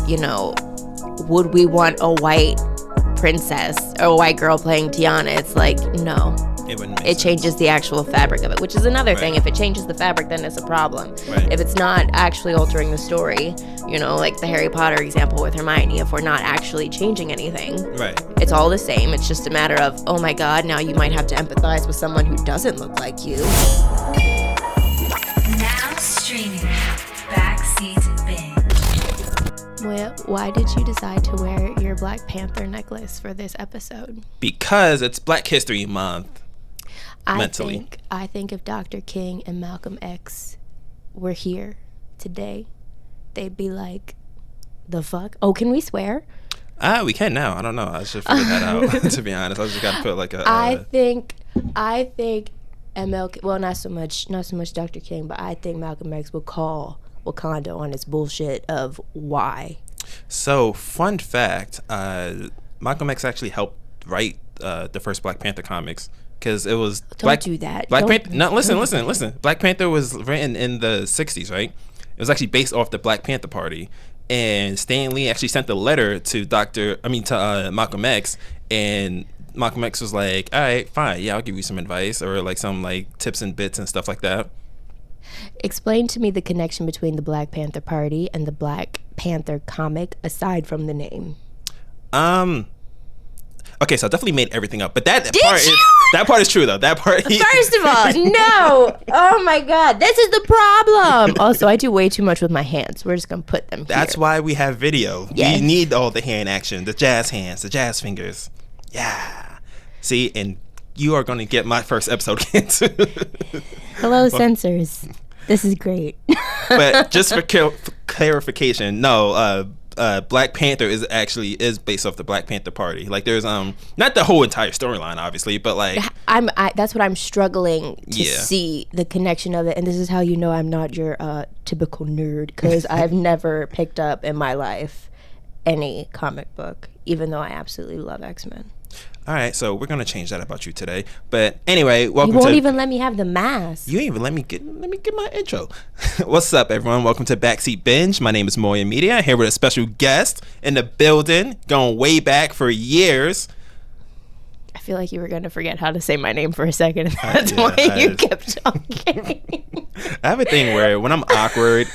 would we want a white princess or a white girl playing Tiana? It's like, no. It changes the actual fabric of it, which is another thing. If it changes the fabric, then it's a problem. If it's not actually altering the story, like the Harry Potter example with Hermione, if we're not actually changing anything, it's all the same. It's just a matter of, oh my God, now you might have to empathize with someone who doesn't look like you. Now streaming Backseat Binge. Well, why did you decide to wear your Black Panther necklace for this episode? Because it's Black History Month. I think if Dr. King and Malcolm X were here today, they'd be like, the fuck? Oh, can we swear? We can now. I don't know. I should figure that out. To be honest, I just got to put like a. I think MLK. Well, not so much Dr. King, but I think Malcolm X will call Wakanda on his bullshit of why. So, fun fact: Malcolm X actually helped write the first Black Panther comics. Because it was do that. Black Panther. No, listen. Black Panther was written in the 60s, right? It was actually based off the Black Panther Party, and Stan Lee actually sent a letter to Malcolm X, and Malcolm X was like, "All right, fine, yeah, I'll give you some advice or like some like tips and bits and stuff like that." Explain to me the connection between the Black Panther Party and the Black Panther comic, aside from the name. Okay, so I definitely made everything up, but that part is true though. That part. First of all, no. Oh my God, this is the problem. Also, I do way too much with my hands. We're just gonna put them here. That's why we have video. Yes. We need all the hand action, the jazz hands, the jazz fingers. Yeah. See, and you are gonna get my first episode canceled. Hello, censors. This is great. But just for clarification, no. Black Panther is based off the Black Panther Party. Like there's not the whole entire storyline obviously, but like that's what I'm struggling to see the connection of it. And this is how you know I'm not your typical nerd, because I've never picked up in my life any comic book, even though I absolutely love X-Men. All right, so we're gonna change that about you today. But anyway, welcome. You won't even let me have the mask. You ain't even let me get my intro. What's up, everyone? Welcome to Backseat Binge. My name is Moya Media. Here with a special guest in the building, going way back for years. I feel like you were gonna forget how to say my name for a second. That's why you kept talking. I have a thing where when I'm awkward,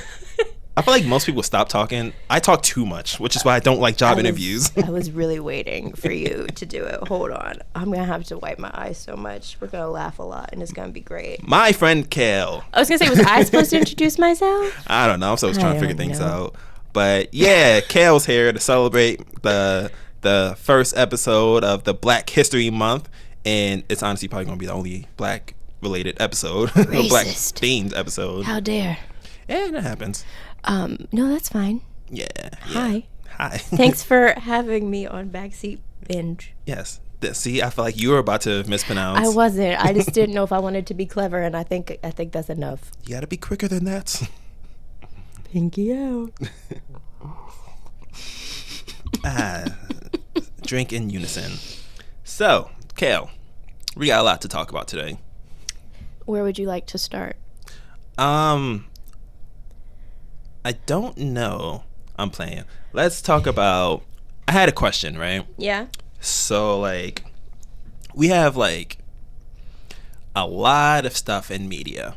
I feel like most people stop talking. I talk too much, which is why I don't like job interviews. I was really waiting for you to do it. Hold on. I'm going to have to wipe my eyes so much. We're going to laugh a lot, and it's going to be great. My friend Kale. I was going to say, was I supposed to introduce myself? I don't know. I'm still trying to figure things out. But yeah, Kale's here to celebrate the first episode of the Black History Month. And it's honestly probably going to be the only Black-related episode. Black-themed episode. How dare. Yeah, that happens. No, that's fine. Yeah. Hi. Thanks for having me on Backseat Binge. Yes. See, I feel like you were about to mispronounce. I wasn't. I just didn't know if I wanted to be clever, and I think that's enough. You gotta be quicker than that. Pinky out. Drink in unison. So, Kale, we got a lot to talk about today. Where would you like to start? I don't know. I'm playing. Let's talk about. I had a question, right? Yeah. So, like, we have, like, a lot of stuff in media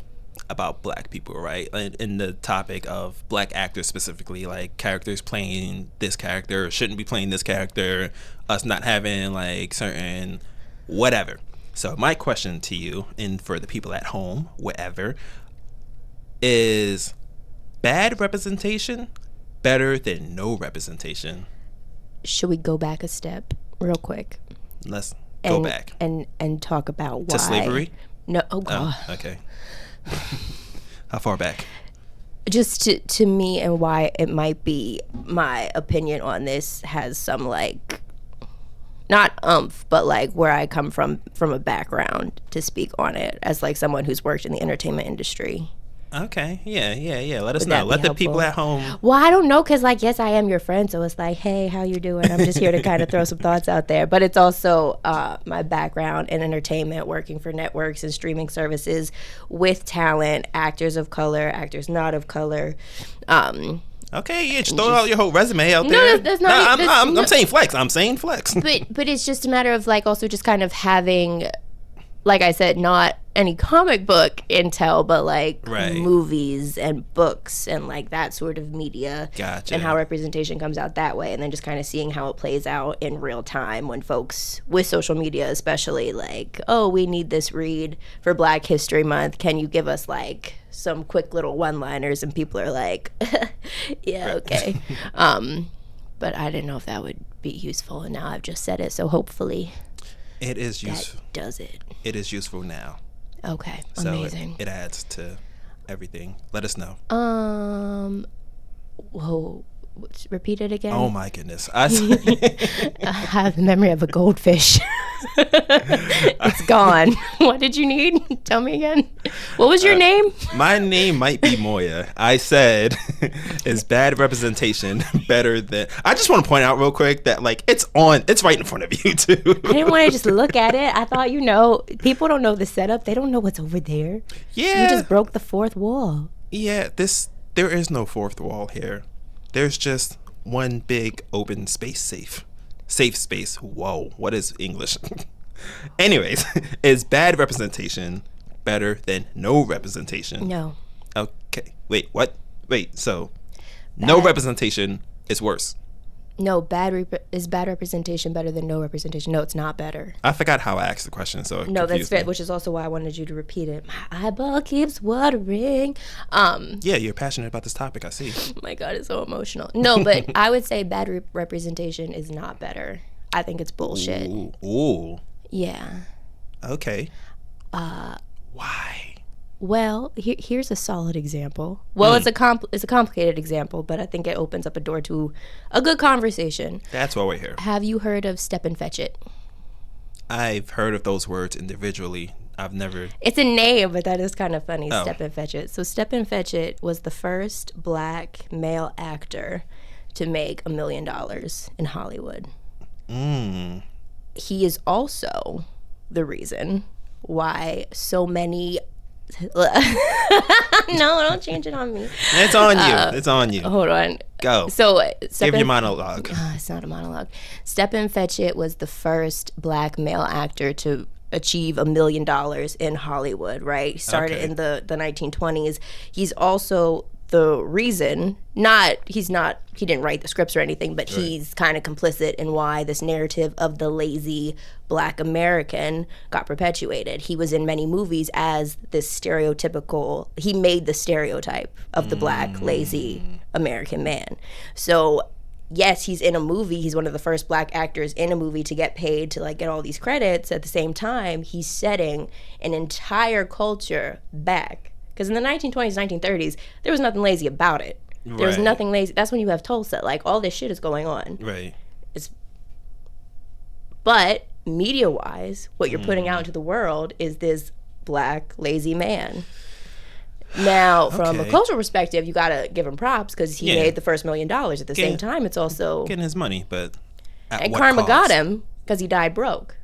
about Black people, right? In the topic of Black actors specifically, like, characters playing this character, shouldn't be playing this character, us not having, like, certain whatever. So, my question to you, and for the people at home, whatever, is bad representation better than no representation? Should we go back a step real quick? Let's go back and talk about why. To slavery? No. Oh God. Oh, okay. How far back? Just to me, and why it might be my opinion on this has some, like, not but like where I come from a background to speak on it as, like, someone who's worked in the entertainment industry. Okay. Yeah. Let us know. Let the people at home. Well, I don't know, because, like, yes, I am your friend, so it's like, hey, how you doing? I'm just here to kind of throw some thoughts out there. But it's also my background in entertainment, working for networks and streaming services with talent, actors of color, actors not of color. Okay, yeah, just throw out your whole resume out there. No, that's not. I'm saying flex. I'm saying flex. But it's just a matter of like also just kind of having, like I said, not any comic book intel, but like movies and books and like that sort of media. Gotcha. And how representation comes out that way, and then just kind of seeing how it plays out in real time when folks with social media, especially, like, oh, we need this read for Black History Month. Can you give us like some quick little one-liners? And people are like, yeah, okay. But I didn't know if that would be useful, and now I've just said it, so hopefully it is useful. That does it. It is useful now. Okay, so amazing. It adds to everything. Let us know. Whoa, repeat it again. Oh my goodness. I have the memory of a goldfish. It's gone. What did you need? Tell me again. What was your name? My name might be Moya. I said, is bad representation better than... I just want to point out real quick that like it's right in front of you too. I didn't want to just look at it. I thought, people don't know the setup. They don't know what's over there. Yeah. You just broke the fourth wall. Yeah, there is no fourth wall here. There's just one big open space safe space. Whoa, what is English? Anyways, is bad representation better than no representation? No. Okay. Wait, what? Wait, so no representation is worse? No, is bad representation better than no representation? No, it's not better. I forgot how I asked the question, so no, that's fair, which is also why I wanted you to repeat it. My eyeball keeps watering. Yeah, you're passionate about this topic, I see. Oh my God, it's so emotional. No, but I would say bad representation is not better. I think it's bullshit. Ooh. Yeah. Okay. Why? Well, here's a solid example. Well, it's a complicated example, but I think it opens up a door to a good conversation. That's why we're here. Have you heard of Step and Fetch It? I've heard of those words individually. I've never... It's a name, but that is kind of funny, Oh. Step and Fetch It. So Step and Fetch It was the first Black male actor to make $1 million in Hollywood. He is also the reason why so many... No, don't change it on me. It's on you. It's on you. Hold on. Go. So give your monologue. It's not a monologue. Step and Fetch It was the first Black male actor to achieve $1 million in Hollywood, right? He started in the 1920s. He's also the reason, he didn't write the scripts or anything, but he's kind of complicit in why this narrative of the lazy Black American got perpetuated. He was in many movies as this stereotypical, he made the stereotype of the Black lazy American man. So yes, he's in a movie. He's one of the first Black actors in a movie to get paid to like get all these credits. At the same time, he's setting an entire culture back. Because in the 1920s, 1930s, there was nothing lazy about it. There was nothing lazy. That's when you have Tulsa. Like, all this shit is going on. Right. But media-wise, what you're putting out into the world is this Black lazy man. Now, from a cultural perspective, you got to give him props because he made the first $1 million. At the same time, it's also... Getting his money, but and karma got him because he died broke.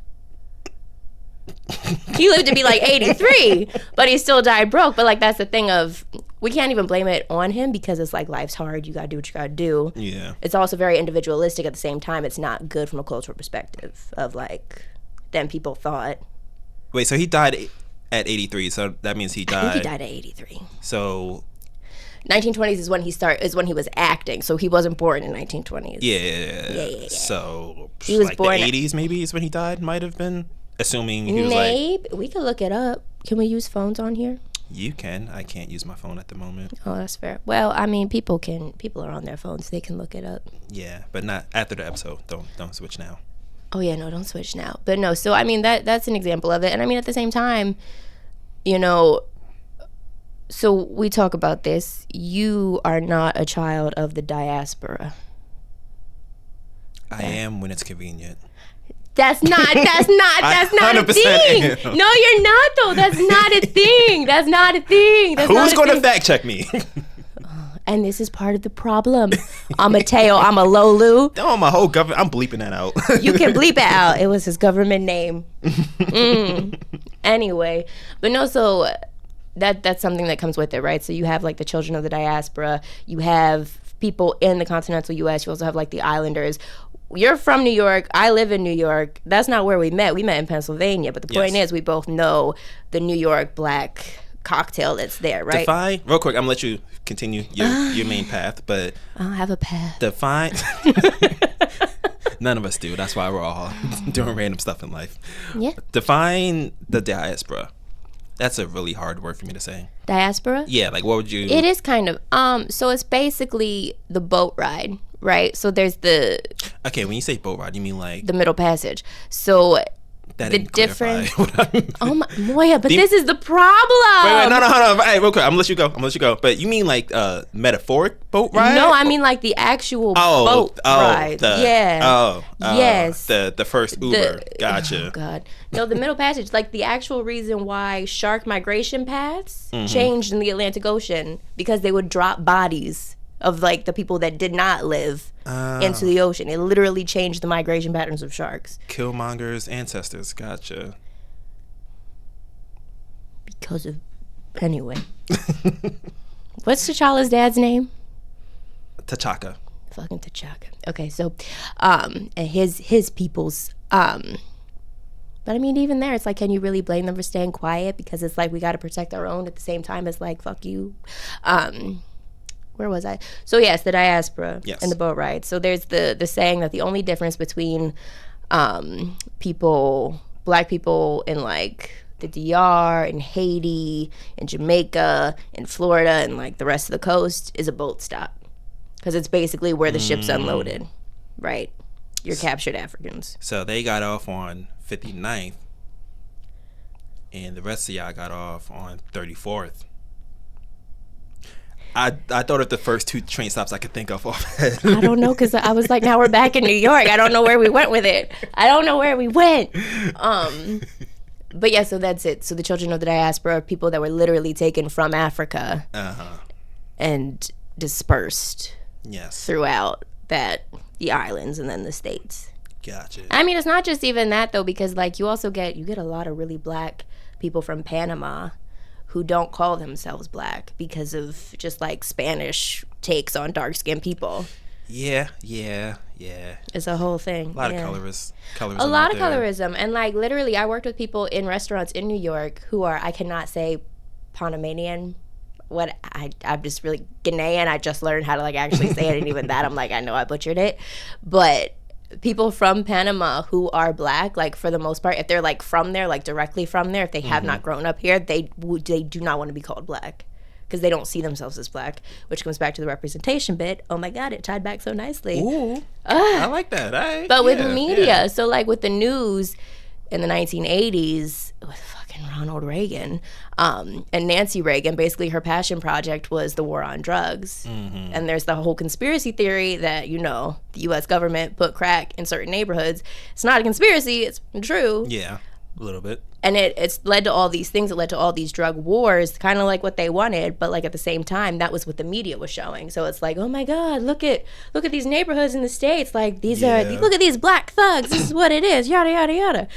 He lived to be like 83, but he still died broke. But like that's the thing of we can't even blame it on him because it's like life's hard. You gotta do what you gotta do. Yeah. It's also very individualistic at the same time. It's not good from a cultural perspective of like then people thought. Wait, so he died at 83, so that means he died. I think he died at 83. So 1920s is when he was acting, so he wasn't born in 1920s. Yeah. So he was like born the 80s maybe is when he died, might have been. Assuming he was maybe we could look it up. Can we use phones on here? You can. I can't use my phone at the moment. Oh, that's fair. Well, I mean, people are on their phones. They can look it up. Yeah, but not after the episode. Don't switch now. Oh yeah, no, don't switch now. But no, so I mean that's an example of it. And I mean at the same time, so we talk about this. You are not a child of the diaspora. I am when it's convenient. That's not a thing. Am. No, you're not though. That's not a thing. That's not a thing. Who's going to fact check me? And this is part of the problem. I'm a Teo. I'm a Lolu. Oh, my whole government. I'm bleeping that out. You can bleep it out. It was his government name. Anyway, but no, so that's something that comes with it, right? So you have like the children of the diaspora. You have people in the continental U.S. You also have like the islanders. You're from New York. I live in New York. That's not where we met. We met in Pennsylvania. But the point is, we both know the New York black cocktail that's there, right? Define, real quick, I'm going to let you continue your main path, but... I don't have a path. Define... None of us do. That's why we're all doing random stuff in life. Yeah. Define the diaspora. That's a really hard word for me to say. Diaspora? Yeah, like what would you... It is kind of. So it's basically the boat ride, right? So there's the... Okay, when you say boat ride, you mean like... The Middle Passage. So... That the different. Oh my, Moya, but this is the problem. Wait, no, hold on. Hey, real quick, I'm gonna let you go. But you mean like metaphoric boat ride? No, I mean like the actual boat ride. Yes. The first Uber. Gotcha. Oh God. No, the Middle Passage, like the actual reason why shark migration paths changed in the Atlantic Ocean, because they would drop bodies of like the people that did not live into the ocean. It literally changed the migration patterns of sharks. Killmonger's ancestors. Gotcha. Because of... Anyway. What's T'Challa's dad's name? T'Chaka. Fucking T'Chaka. Okay, so and his people's but I mean, even there, it's like, can you really blame them for staying quiet? Because it's like, we got to protect our own at the same time as like, fuck you. Where was I? So yes, the diaspora and the boat ride. So there's the saying that the only difference between black people in like the DR and Haiti and Jamaica and Florida and like the rest of the coast is a boat stop, because it's basically where the ship's unloaded, right? Your captured Africans. So they got off on 59th, and the rest of y'all got off on 34th. I thought of the first two train stops I could think of offhand. I don't know, because I was like, now we're back in New York. I don't know where we went with it. I don't know where we went. But yeah, so that's it. So the children of the diaspora are people that were literally taken from Africa and dispersed throughout the islands and then the states. Gotcha. I mean, it's not just even that though, because like you get a lot of really black people from Panama who don't call themselves black because of just like Spanish takes on dark-skinned people. Yeah. It's a whole thing. A lot of colorism. A lot of colorism. And like literally, I worked with people in restaurants in New York who are, I cannot say Panamanian. I'm just really Ghanaian. I just learned how to like actually say it, and even that I'm like, I know I butchered it. But people from Panama who are black, like for the most part, if they're like from there, like directly from there, if they have not grown up here, they do not want to be called black because they don't see themselves as black, which comes back to the representation bit. Oh my God, it tied back so nicely. Ooh, I like that. But with media, so like with the news in the 1980s, with fucking Ronald Reagan and Nancy Reagan, basically her passion project was the war on drugs. And there's the whole conspiracy theory that, you know, the U.S. government put crack in certain neighborhoods. It's not a conspiracy, it's true. Yeah, a little bit. And it's led to all these things. It led to all these drug wars, kind of like what they wanted, but like at the same time, that was what the media was showing. So it's like, oh my God, look at these neighborhoods in the States. Like look at these black thugs. This is what it is. Yada yada yada.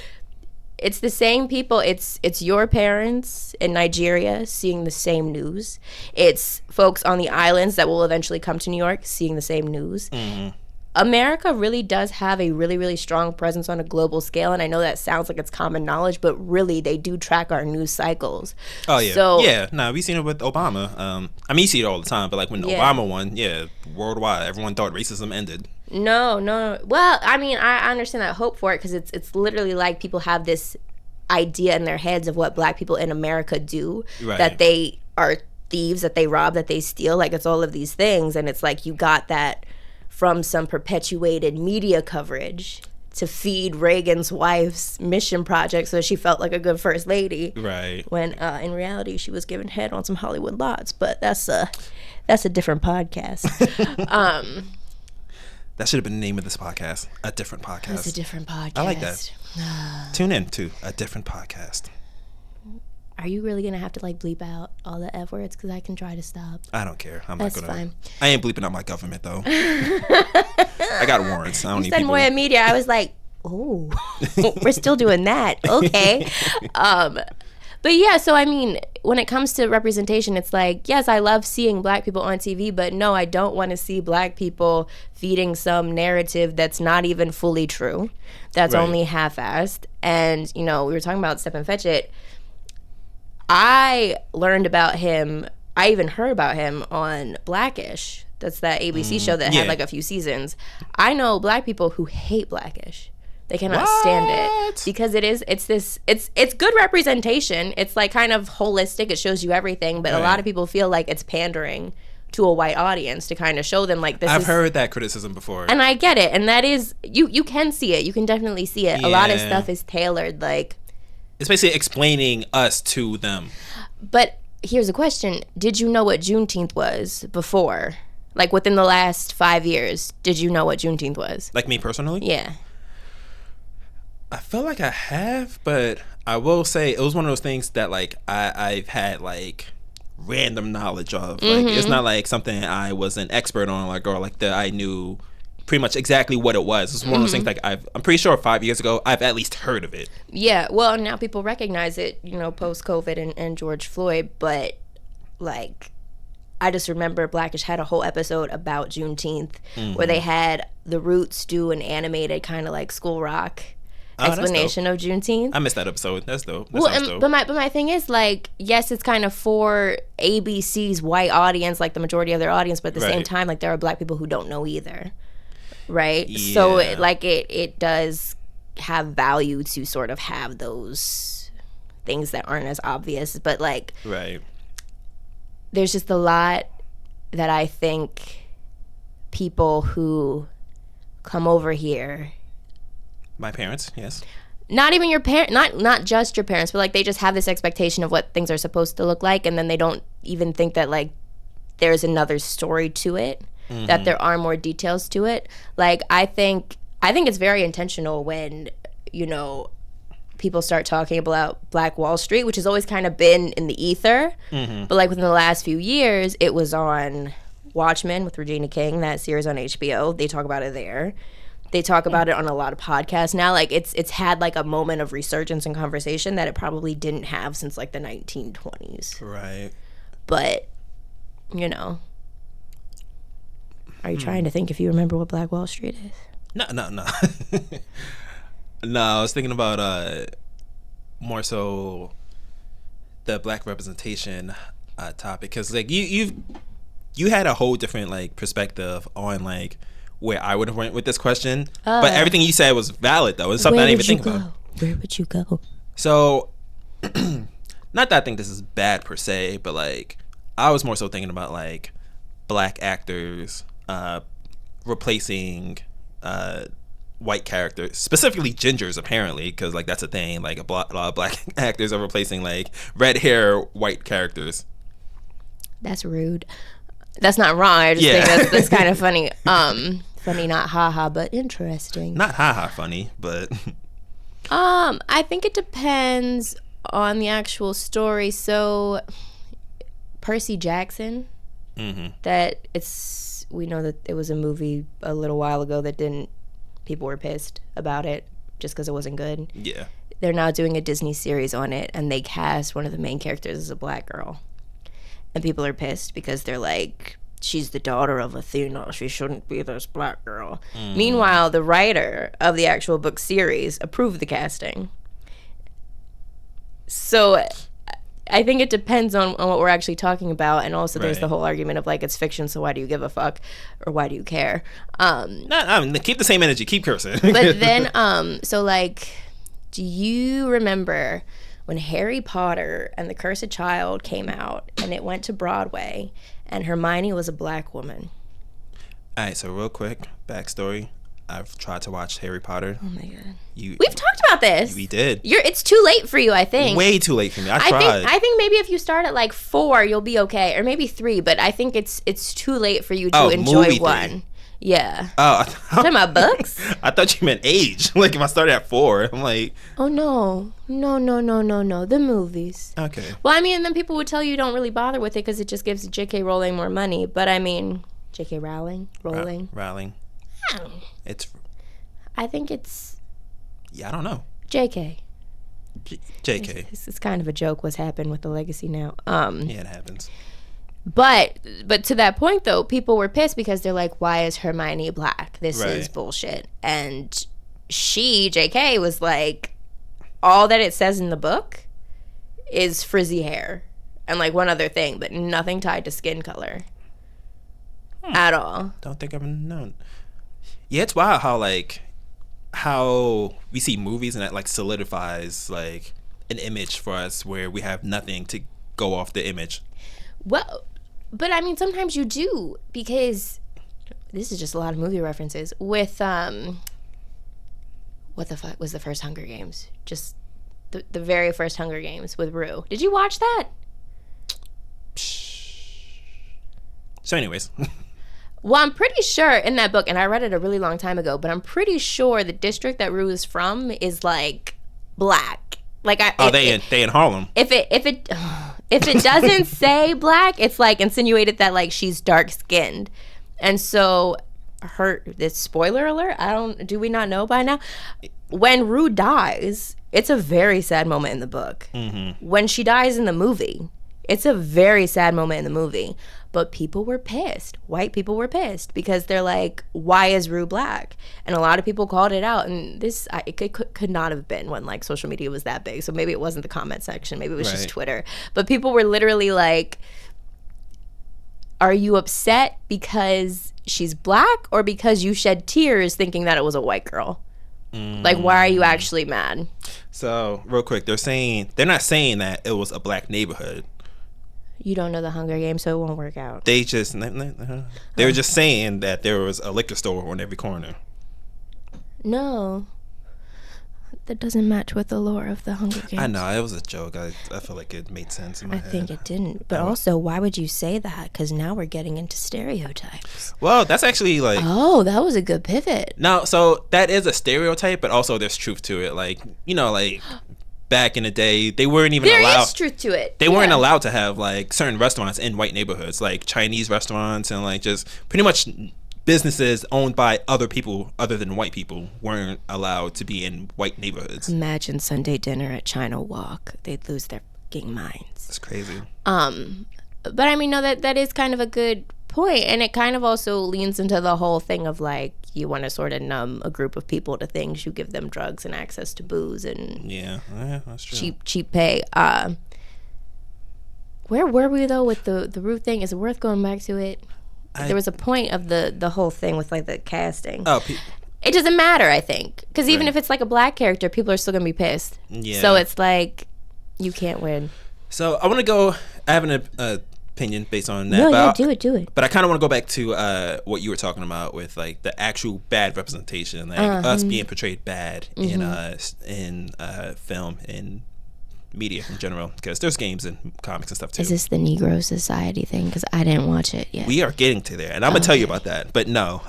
It's the same people. It's your parents in Nigeria seeing the same news. It's folks on the islands that will eventually come to New York seeing the same news. America really does have a really, really strong presence on a global scale. And I know that sounds like it's common knowledge, but really they do track our news cycles. Oh, yeah. So, we've seen it with Obama. I mean, you see it all the time, but like when Obama won, worldwide, everyone thought racism ended. No. Well, I mean, I understand that hope for it, because it's literally like people have this idea in their heads of what black people in America do, that they are thieves, that they rob, that they steal. Like it's all of these things. And it's like you got that from some perpetuated media coverage to feed Reagan's wife's mission project so she felt like a good first lady. Right. When in reality she was giving head on some Hollywood lots. But that's a different podcast. That should have been the name of this podcast. A different podcast. That's a different podcast. I like that. Tune in to A Different Podcast. Are you really going to have to like bleep out all the F words? Because I can try to stop. I don't care. That's fine. I ain't bleeping out my government though. I got warrants. I don't need people. You said more media. I was like, oh, we're still doing that. Okay. But yeah, so I mean, when it comes to representation, it's like, yes, I love seeing black people on TV, but no, I don't want to see black people feeding some narrative that's not even fully true, that's only half-assed. And, you know, we were talking about Step and Fetch It. I learned about him, I even heard about him on Blackish. That's that ABC show that had like a few seasons. I know black people who hate Blackish. They cannot stand it because it's good representation. It's like kind of holistic. It shows you everything, but a lot of people feel like it's pandering to a white audience to kind of show them like this. I've heard that criticism before, and I get it. And that is you can see it. You can definitely see it. A lot of stuff is tailored. Like it's basically explaining us to them. But here's a question: did you know what Juneteenth was before? Like within the last 5 years, did you know what Juneteenth was? Like me personally? Yeah. I feel like I have, but I will say it was one of those things that like I've had like random knowledge of. Like it's not like something I was an expert on, like or like that I knew pretty much exactly what it was. It's one of those things like I'm pretty sure 5 years ago I've at least heard of it. Yeah, well now people recognize it, you know, post COVID and George Floyd, but like I just remember Blackish had a whole episode about Juneteenth where they had the Roots do an animated kind of like School Rock explanation of Juneteenth. I missed that episode. That's dope. Dope. But my thing is like, yes, it's kind of for ABC's white audience, like the majority of their audience, but at the same time, like there are black people who don't know either, right? Yeah. So it does have value to sort of have those things that aren't as obvious, but like there's just a lot that I think people who come over here, my parents, yes. Not even your parent, not just your parents, but like they just have this expectation of what things are supposed to look like, and then they don't even think that like there's another story to it, that there are more details to it. Like I think it's very intentional when, you know, people start talking about Black Wall Street, which has always kind of been in the ether, but like within the last few years, it was on Watchmen with Regina King, that series on HBO. They talk about it there. They talk about it on a lot of podcasts now. Like it's had like a moment of resurgence and conversation that it probably didn't have since like the 1920s. Right. But, you know, are you trying to think if you remember what Black Wall Street is? No. No, I was thinking about more so the black representation topic, because like you had a whole different like perspective on like where I would have went with this question, but everything you said was valid though. It's something I didn't even think about. Where would you go? So, not that I think this is bad per se, but like I was more so thinking about like black actors replacing white characters, specifically gingers apparently, because like that's a thing. Like a lot of black actors are replacing like red hair white characters. That's rude. That's not wrong. I just think that's kind of funny. Funny, not haha, but interesting. Not haha funny, but I think it depends on the actual story. So Percy Jackson, that we know that it was a movie a little while ago that people were pissed about it just because it wasn't good. Yeah. They're now doing a Disney series on it, and they cast one of the main characters as a black girl. And people are pissed because they're like, she's the daughter of Athena. She shouldn't be this black girl. Meanwhile, the writer of the actual book series approved the casting. So I think it depends on what we're actually talking about. And also there's the whole argument of like, it's fiction, so why do you give a fuck? Or why do you care? Keep the same energy. Keep cursing. But then, so like, do you remember when Harry Potter and the Cursed Child came out and it went to Broadway and Hermione was a black woman? All right, so real quick, backstory. I've tried to watch Harry Potter. Oh my God. We've talked about this. We did. It's too late for you, I think. Way too late for me. I tried. I think maybe if you start at like 4, you'll be okay. Or maybe 3, but I think it's too late for you to enjoy one. 3. Yeah. Oh, talking about books? I thought you meant age. Like if I started at 4, I'm like, oh no, the movies. Okay. Well, I mean, and then people would tell you don't really bother with it because it just gives J.K. Rowling more money. But I mean, J.K. Rowling. I think it's. Yeah, I don't know. J.K. JK. It's kind of a joke what's happened with the legacy now. Yeah, it happens. But to that point, though, people were pissed because they're like, why is Hermione black? This is bullshit. And JK, was like, all that it says in the book is frizzy hair and like one other thing, but nothing tied to skin color at all. Don't think I've known. Yeah, it's wild how we see movies and that like solidifies like an image for us where we have nothing to go off the image. Well, but I mean, sometimes you do, because this is just a lot of movie references with what the fuck was the first Hunger Games? Just the very first Hunger Games with Rue. Did you watch that? So anyways. Well, I'm pretty sure in that book, and I read it a really long time ago, but I'm pretty sure the district that Rue is from is like black. Like they in Harlem. If it doesn't say black, it's like insinuated that like she's dark skinned. And so this spoiler alert, do we not know by now? When Rue dies, it's a very sad moment in the book. Mm-hmm. When she dies in the movie, it's a very sad moment in the movie. But people were pissed. White people were pissed because they're like, why is Rue black? And a lot of people called it out. And it could not have been when like social media was that big. So maybe it wasn't the comment section. Maybe it was just Twitter. But people were literally like, are you upset because she's black or because you shed tears thinking that it was a white girl? Like, why are you actually mad? So real quick, they're not saying that it was a black neighborhood. You don't know the Hunger Games, so it won't work out. They were just saying that there was a liquor store on every corner. No. That doesn't match with the lore of the Hunger Games. I know, it was a joke. I feel like it made sense in my head. I think it didn't. But also, why would you say that? Because now we're getting into stereotypes. Well, that's actually like... Oh, that was a good pivot. No, so that is a stereotype, but also there's truth to it. Like, you know, like... Back in the day, they weren't even allowed. There is truth to it. They weren't allowed to have like certain restaurants in white neighborhoods, like Chinese restaurants and like just pretty much businesses owned by other people other than white people weren't allowed to be in white neighborhoods. Imagine Sunday dinner at China Walk. They'd lose their fucking minds. That's crazy. But I mean, no, that is kind of a good point, and it kind of also leans into the whole thing of like, you want to sort of numb a group of people to things, you give them drugs and access to booze and that's true. cheap pay. Where were we though with the Rue thing? Is it worth going back to it? There was a point of the whole thing with like the casting. It doesn't matter, I think, because even if it's like a black character, people are still gonna be pissed. Yeah. So it's like you can't win. So I want to go. I have an opinion based on that. No, do it. But I kind of want to go back to what you were talking about with like the actual bad representation, like us being portrayed bad in film and media in general, because there's games and comics and stuff too. Is this the Negro Society thing? Because I didn't watch it yet. We are getting to there, and I'm gonna tell you about that. But no,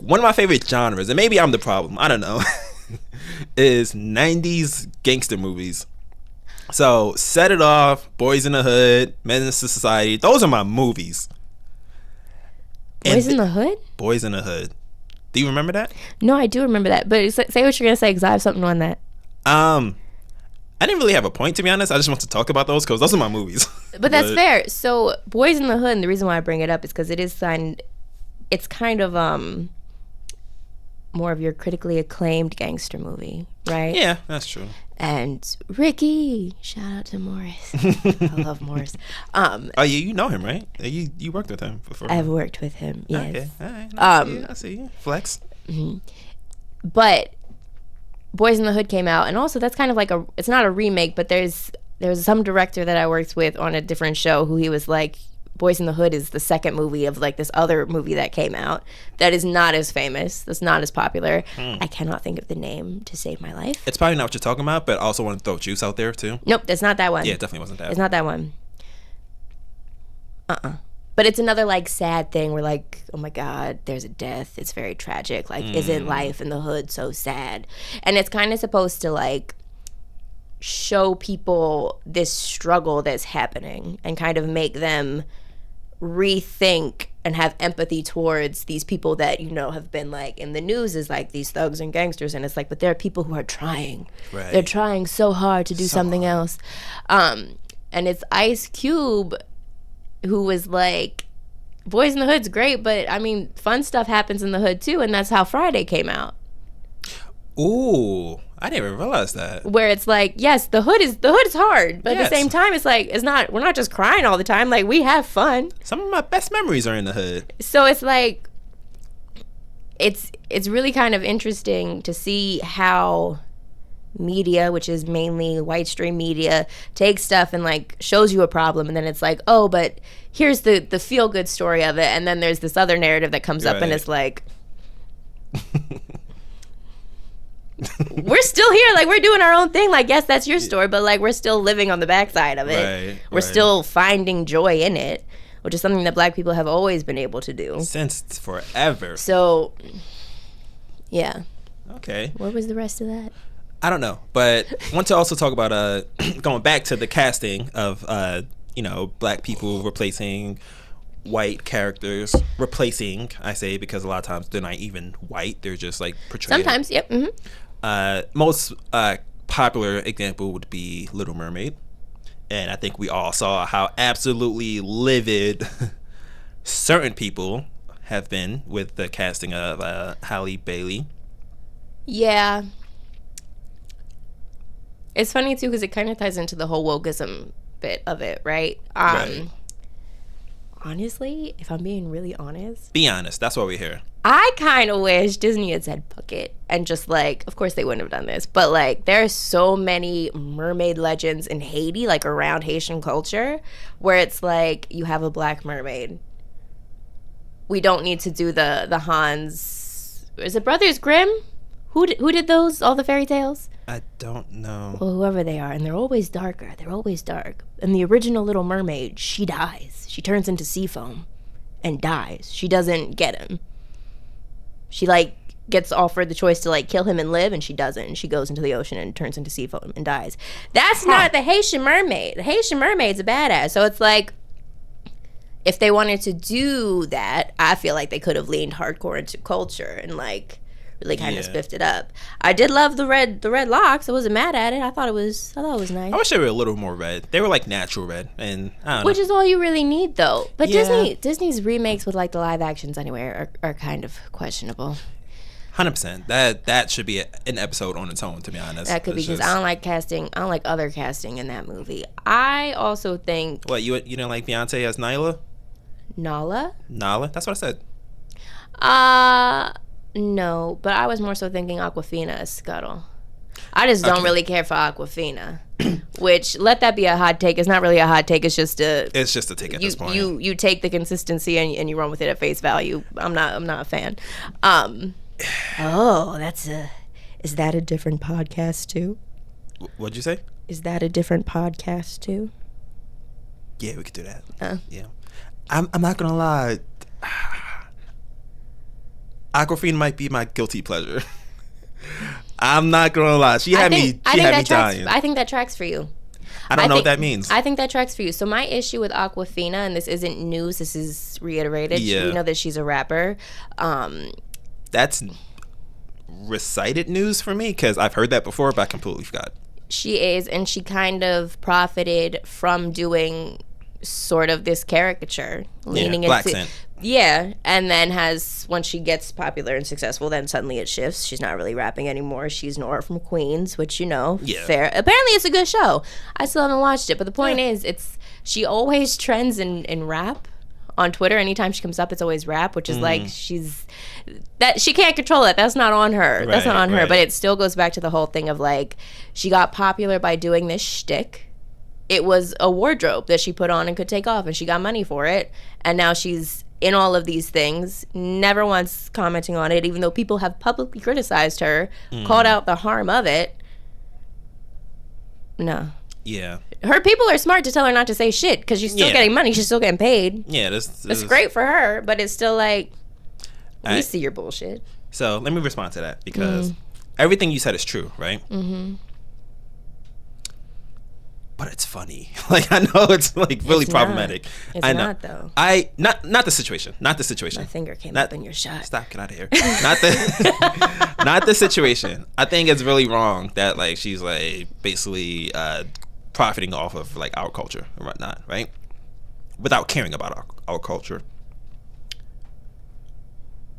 one of my favorite genres, and maybe I'm the problem, I don't know, is 90s gangster movies. So, Set It Off, Boys in the Hood, Menace to Society, those are my movies. Boys in the Hood? Boys in the Hood. Do you remember that? No, I do remember that. But say what you're going to say, because I have something on that. I didn't really have a point, to be honest. I just want to talk about those because those are my movies. But that's fair. So, Boys in the Hood, and the reason why I bring it up is because it's kind of more of your critically acclaimed gangster movie, right? Yeah, that's true. And Ricky, shout out to Morris. I love Morris. You know him, right? You worked with him before. I've worked with him. Yes. Okay. All right. I see you. Flex. Mm-hmm. But Boys in the Hood came out, and also that's kind of like it's not a remake, but there's some director that I worked with on a different show who he was like, Boys in the Hood is the second movie of like this other movie that came out that is not as famous, that's not as popular. I cannot think of the name to save my life. It's probably not what you're talking about, but I also want to throw Juice out there too. Nope, that's not that one. Yeah, it definitely wasn't that. It's not that one. But it's another like sad thing where like, oh my God, there's a death. It's very tragic. Like, isn't life in the hood so sad? And it's kind of supposed to like show people this struggle that's happening and kind of make them rethink and have empathy towards these people that, you know, have been like in the news as like these thugs and gangsters. And it's like, but there are people who are trying. Right. They're trying so hard to do something else. And it's Ice Cube who was like, Boys in the Hood's great, but I mean, fun stuff happens in the hood too. And that's how Friday came out. Ooh, I didn't even realize that. Where it's like, yes, the hood is hard, but at the same time, it's like, we're not just crying all the time. Like, we have fun. Some of my best memories are in the hood. So it's like, it's really kind of interesting to see how media, which is mainly white stream media, takes stuff and like shows you a problem, and then it's like, oh, but here's the feel good story of it, and then there's this other narrative that comes up, and it's like. We're still here, like we're doing our own thing. Like, yes, that's your story, but like we're still living on the backside of it. We're still finding joy in it, which is something that Black people have always been able to do since forever. So, yeah. Okay. What was the rest of that? I don't know, but I want to also talk about going back to the casting of Black people replacing white characters. Replacing, I say, because a lot of times they're not even white. They're just like portrayed. Sometimes, yep. Mm-hmm. Most popular example would be Little Mermaid, and I think we all saw how absolutely livid certain people have been with the casting of Halle Bailey. Yeah, it's funny too because it kind of ties into the whole wokeism bit of it, right? Right. Honestly, if I'm being really honest, be honest. That's why we're here. I kind of wish Disney had said "fuck it" and just like, of course they wouldn't have done this, but like there are so many mermaid legends in Haiti, like around Haitian culture, where it's like you have a Black mermaid. We don't need to do the Hans. Is it Brothers Grimm? Who did those? All the fairy tales? I don't know. Well, whoever they are, and they're always darker. They're always dark. And the original Little Mermaid, she dies. She turns into sea foam and dies. She doesn't get him. She like gets offered the choice to like kill him and live, and she doesn't. And she goes into the ocean and turns into sea foam and dies. That's not the Haitian mermaid. The Haitian mermaid's a badass. So it's like, if they wanted to do that, I feel like they could have leaned hardcore into culture and like really kind of spiffed it up. I did love the red locks. I wasn't mad at it. I thought it was nice. I wish they were a little more red. They were like natural red, and I don't know. Which is all you really need, though. But Disney's remakes with like the live actions anyway are kind of questionable. 100%. That should be an episode on its own, to be honest. That could be because I don't like casting. I don't like other casting in that movie. I also think. What, you didn't like Beyonce as Nyla? Nala? That's what I said. No, but I was more so thinking Awkwafina as Scuttle. I just don't really care for Awkwafina. Which, let that be a hot take. It's not really a hot take. It's just a take at this point. You take the consistency and you run with it at face value. I'm not a fan. Is that a different podcast too? What'd you say? Is that a different podcast too? Yeah, we could do that. Yeah. I'm not gonna lie. Awkwafina might be my guilty pleasure. I'm not gonna lie. She had me dying. I think that tracks for you. I don't know what that means. I think that tracks for you. So my issue with Awkwafina, and this isn't news, this is reiterated. Yeah. We know that she's a rapper. That's recited news for me because I've heard that before, but I completely forgot. She is, and she kind of profited from doing sort of this caricature, leaning black into accent. Yeah, and then once she gets popular and successful, then suddenly it shifts. She's not really rapping anymore. She's Nora from Queens, which fair. Apparently, it's a good show. I still haven't watched it, but the point is, she always trends in rap on Twitter. Anytime she comes up, it's always rap, which is like she can't control it. That's not on her. That's not on her. But it still goes back to the whole thing of like she got popular by doing this shtick. It was a wardrobe that she put on and could take off, and she got money for it. And now she's in all of these things, never once commenting on it, even though people have publicly criticized her, called out the harm of it. No. Yeah. Her people are smart to tell her not to say shit because she's still getting money. She's still getting paid. Yeah, it's great for her, but it's still like, we see your bullshit. So let me respond to that because everything you said is true, right? Mm-hmm. but it's funny. Like, I know it's like really problematic. It's I know. not though. Not the situation. Not the situation. My finger came up in your shot. Stop, get out of here. Not the situation. I think it's really wrong that like she's like basically profiting off of like our culture and whatnot, right? Without caring about our culture.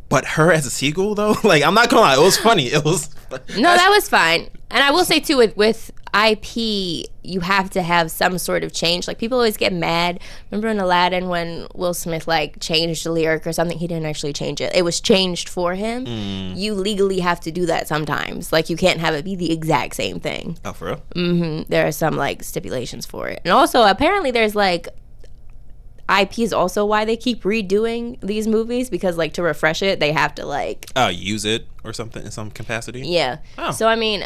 But her as a sequel, though, like, I'm not gonna lie, it was funny. It was. No, that was fine. And I will say too, with IP, you have to have some sort of change. Like, people always get mad. Remember in Aladdin when Will Smith like changed the lyric or something? He didn't actually change it. It was changed for him. You legally have to do that sometimes. Like, you can't have it be the exact same thing. Oh, for real? Mm-hmm. There are some like stipulations for it, and also apparently there's like. IP is also why they keep redoing these movies, because like to refresh it they have to like use it or something in some capacity. Yeah. So I mean,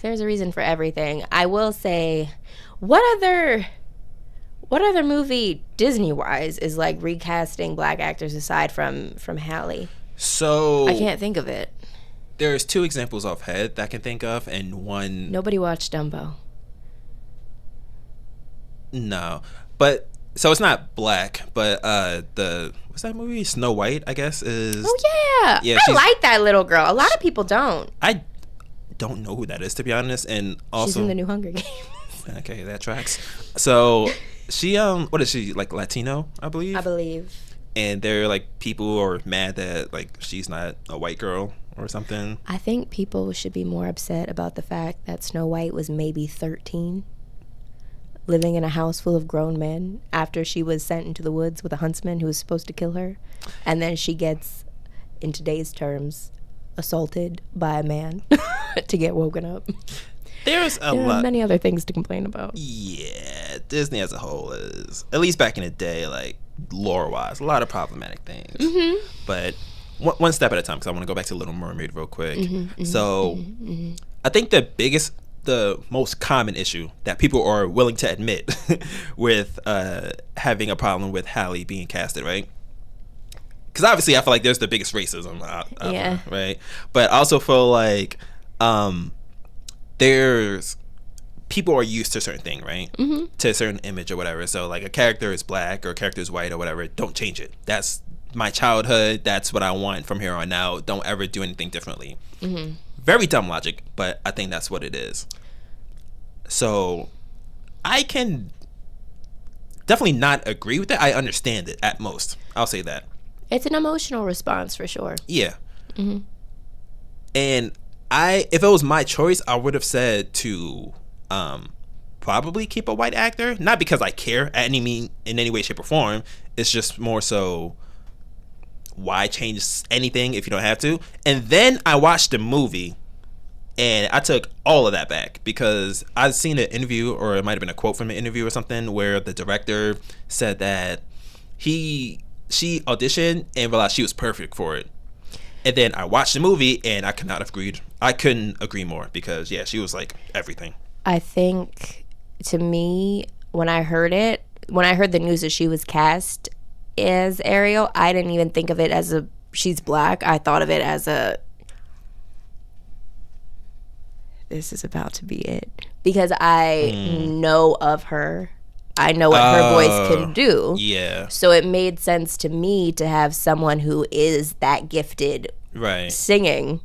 there's a reason for everything. I will say, what other movie Disney wise is like recasting black actors aside from Halle? So I can't think of it. There's 2 examples off head that I can think of, and one. Nobody watched Dumbo. No, but. So it's not black, but what's that movie? Snow White, I guess is. Oh yeah, I like that little girl. A lot of people don't. I don't know who that is, to be honest, and also she's in the new Hunger Games. Okay, that tracks. So she what is she, like Latino? I believe. And they're like, people are mad that like she's not a white girl or something. I think people should be more upset about the fact that Snow White was maybe 13. Living in a house full of grown men after she was sent into the woods with a huntsman who was supposed to kill her. And then she gets, in today's terms, assaulted by a man to get woken up. There are many other things to complain about. Yeah, Disney as a whole is, at least back in the day, like lore-wise, a lot of problematic things. Mm-hmm. But one step at a time, because I want to go back to Little Mermaid real quick. I think the most common issue that people are willing to admit with having a problem with Halle being casted, right? Because obviously I feel like there's the biggest racism out there, right? But I also feel like there's people are used to a certain thing, right? Mm-hmm. To a certain image or whatever. So like a character is black or a character is white or whatever, don't change it. That's my childhood. That's what I want from here on out. Don't ever do anything differently. Mm-hmm. Very dumb logic, but I think that's what it is. So I can definitely not agree with that. I understand it at most. I'll say that. It's an emotional response for sure. Yeah. Mm-hmm. And if it was my choice, I would have said to probably keep a white actor. Not because I care in any way, shape, or form. It's just more so, why change anything if you don't have to? And then I watched the movie, and I took all of that back, because I've seen an interview, or it might have been a quote from an interview or something, where the director said that she auditioned and realized she was perfect for it. And then I watched the movie, and I couldn't agree more, because she was like everything. I think, to me, when I heard the news that she was cast as Ariel, I didn't even think of it as she's black. I thought of it as this is about to be it, because I know of her. I know what her voice can do. Yeah. So it made sense to me to have someone who is that gifted singing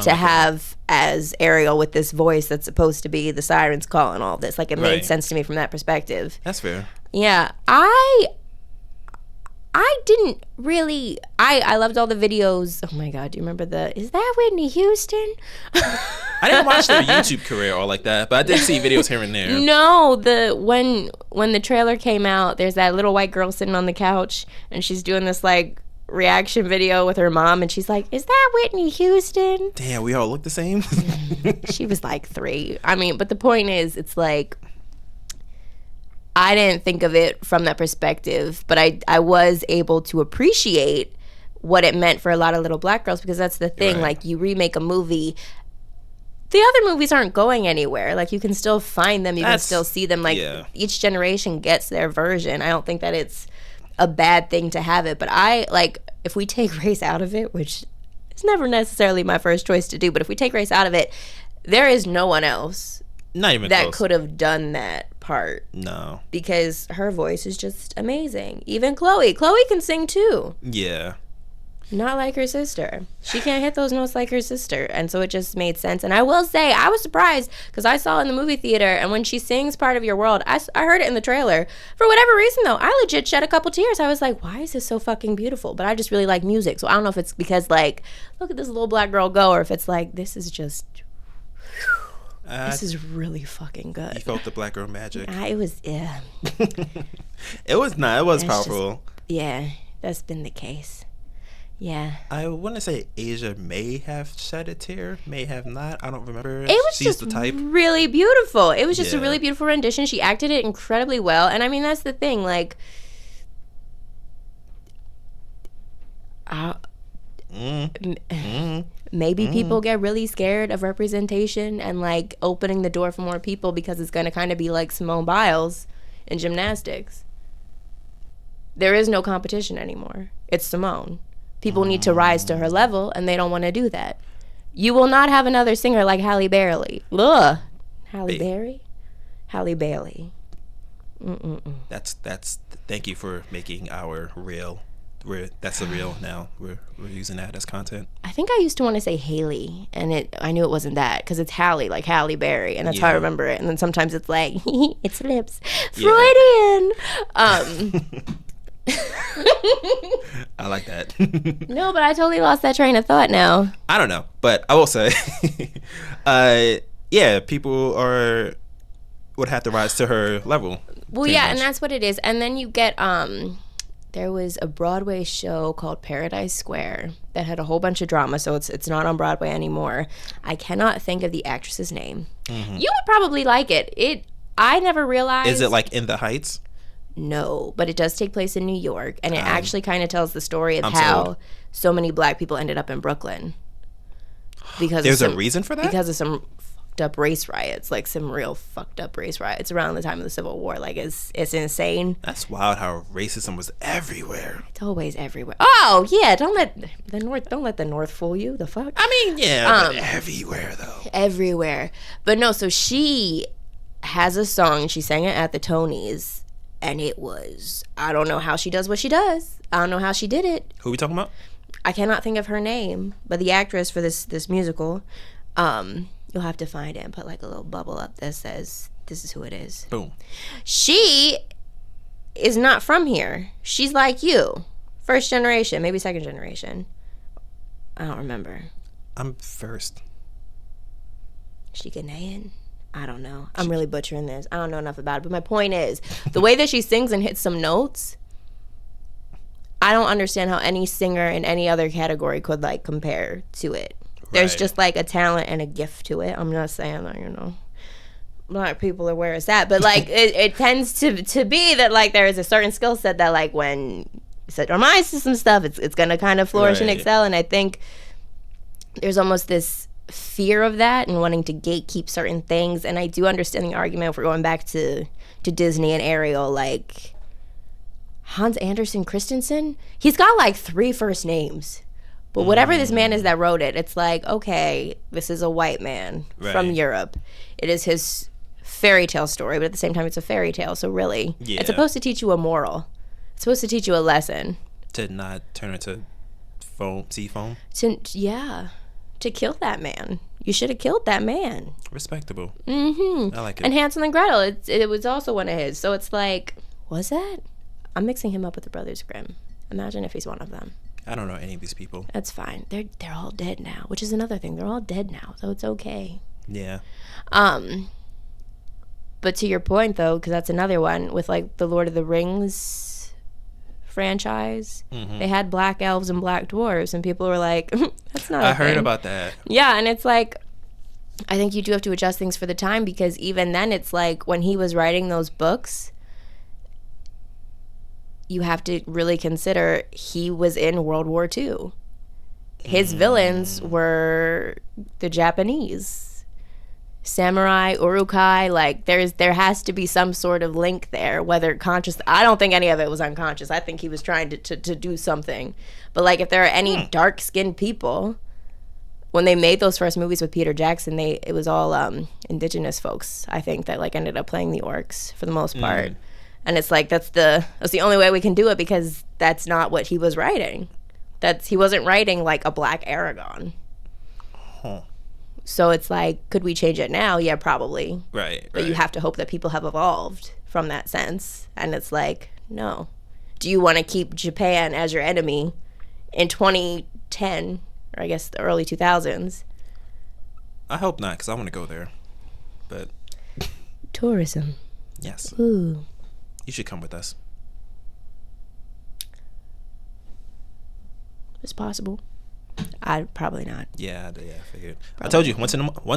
to have as Ariel with this voice that's supposed to be the siren's call and all this. Like, it made sense to me from that perspective. That's fair. Yeah. I didn't really. I loved all the videos. Oh my God, do you remember is that Whitney Houston? I didn't watch their YouTube career all like that, but I did see videos here and there. No, when the trailer came out, there's that little white girl sitting on the couch, and she's doing this like reaction video with her mom, and she's like, "Is that Whitney Houston?" Damn, we all look the same. She was like 3. I mean, but the point is, it's like, I didn't think of it from that perspective, but I was able to appreciate what it meant for a lot of little black girls, because that's the thing. Right. Like, you remake a movie, the other movies aren't going anywhere. Like, you can still find them, you can still see them. Like, each generation gets their version. I don't think that it's a bad thing to have it, but if we take race out of it, which is never necessarily my first choice to do, but if we take race out of it, there is no one else not even that close. Could have done that part. No. Because her voice is just amazing. Even Chloe can sing too. Yeah. Not like her sister. She can't hit those notes like her sister. And so it just made sense. And I will say, I was surprised because I saw it in the movie theater. And when she sings Part of Your World, I heard it in the trailer. For whatever reason, though, I legit shed a couple tears. I was like, why is this so fucking beautiful? But I just really like music. So I don't know if it's because, like, look at this little black girl go, or if it's like, this is just... this is really fucking good. You felt the black girl magic. It was, yeah. It was not. It was powerful. Yeah, that's been the case. Yeah. I want to say Asia may have shed a tear, may have not. I don't remember. It was She's just the type. really beautiful. It was just a really beautiful rendition. She acted it incredibly well. And I mean, that's the thing. Like, maybe people get really scared of representation and like opening the door for more people because it's going to kind of be like Simone Biles in gymnastics. There is no competition anymore. It's Simone. People need to rise to her level, and they don't want to do that. You will not have another singer like Halle Bailey. Ugh. Halle Berry? Halle Bailey. That's. Thank you for making our reel. That's a reel now. We're using that as content. I think I used to want to say Haley, and I knew it wasn't that because it's Halle, like Halle Berry, and that's how I remember it. And then sometimes it's like it slips. Freudian. I like that. No, but I totally lost that train of thought now. I don't know, but I will say, people would have to rise to her level. Well, yeah, much. And that's what it is. And then you get there was a Broadway show called Paradise Square that had a whole bunch of drama, so it's not on Broadway anymore. I cannot think of the actress's name. Mm-hmm. You would probably like it. I never realized. Is it like In the Heights? No, but it does take place in New York, and it actually kind of tells the story of how so many black people ended up in Brooklyn. Because there's a reason for that? Because of some fucked up race riots, like some real fucked up race riots around the time of the Civil War. Like it's insane. That's wild how racism was everywhere. It's always everywhere. Oh yeah, don't let the North fool you. The fuck? I mean, yeah, but everywhere though. Everywhere. But no, so she has a song, she sang it at the Tonys. And it was, I don't know how she does what she does. I don't know how she did it. Who are we talking about? I cannot think of her name, but the actress for this musical, you'll have to find it and put like a little bubble up that says, this is who it is. Boom. She is not from here. She's like you. First generation, maybe second generation. I don't remember. I'm first. She Ghanaian? I don't know. I'm really butchering this. I don't know enough about it. But my point is, the way that she sings and hits some notes, I don't understand how any singer in any other category could, like, compare to it. Right. There's just, like, a talent and a gift to it. I'm not saying that, black people are where it's at. But, like, it tends to be that, like, there is a certain skill set that, like, when you set your minds to some stuff, it's going to kind of flourish and excel. And I think there's almost this fear of that and wanting to gatekeep certain things. And I do understand the argument if we're going back to Disney and Ariel, like Hans Andersen Christensen, he's got like 3 first names, but whatever this man is that wrote it, it's like, okay, this is a white man from Europe. It is his fairy tale story, but at the same time it's a fairy tale, so really it's supposed to teach you a moral. It's supposed to teach you a lesson to not turn into sea foam. To kill that man. You should have killed that man. Respectable. Mm-hmm. I like it. And Hansel and Gretel, it was also one of his. So it's like, was that? I'm mixing him up with the Brothers Grimm. Imagine if he's one of them. I don't know any of these people. That's fine. They're all dead now, which is another thing. They're all dead now, so it's okay. Yeah. But to your point, though, because that's another one with like the Lord of the Rings franchise, they had black elves and black dwarves, and people were like, that's not a I heard thing. About that. Yeah, and it's like, I think you do have to adjust things for the time, because even then it's like when he was writing those books, you have to really consider he was in World War II. His villains were the Japanese. Samurai, Urukai, like there has to be some sort of link there, whether conscious. I don't think any of it was unconscious. I think he was trying to do something. But like if there are any dark-skinned people, when they made those first movies with Peter Jackson, it was all indigenous folks, I think, that like ended up playing the orcs for the most part. And it's like that's the only way we can do it, because that's not what he was writing. He wasn't writing like a black Aragon. Huh. So it's like, could we change it now? Yeah, probably. Right. But you have to hope that people have evolved from that sense. And it's like, no. Do you want to keep Japan as your enemy in 2010, or I guess the early 2000s? I hope not, because I want to go there. But tourism. Yes. Ooh. You should come with us. It's possible. I'd probably not. Yeah, I figured. Probably. I told you once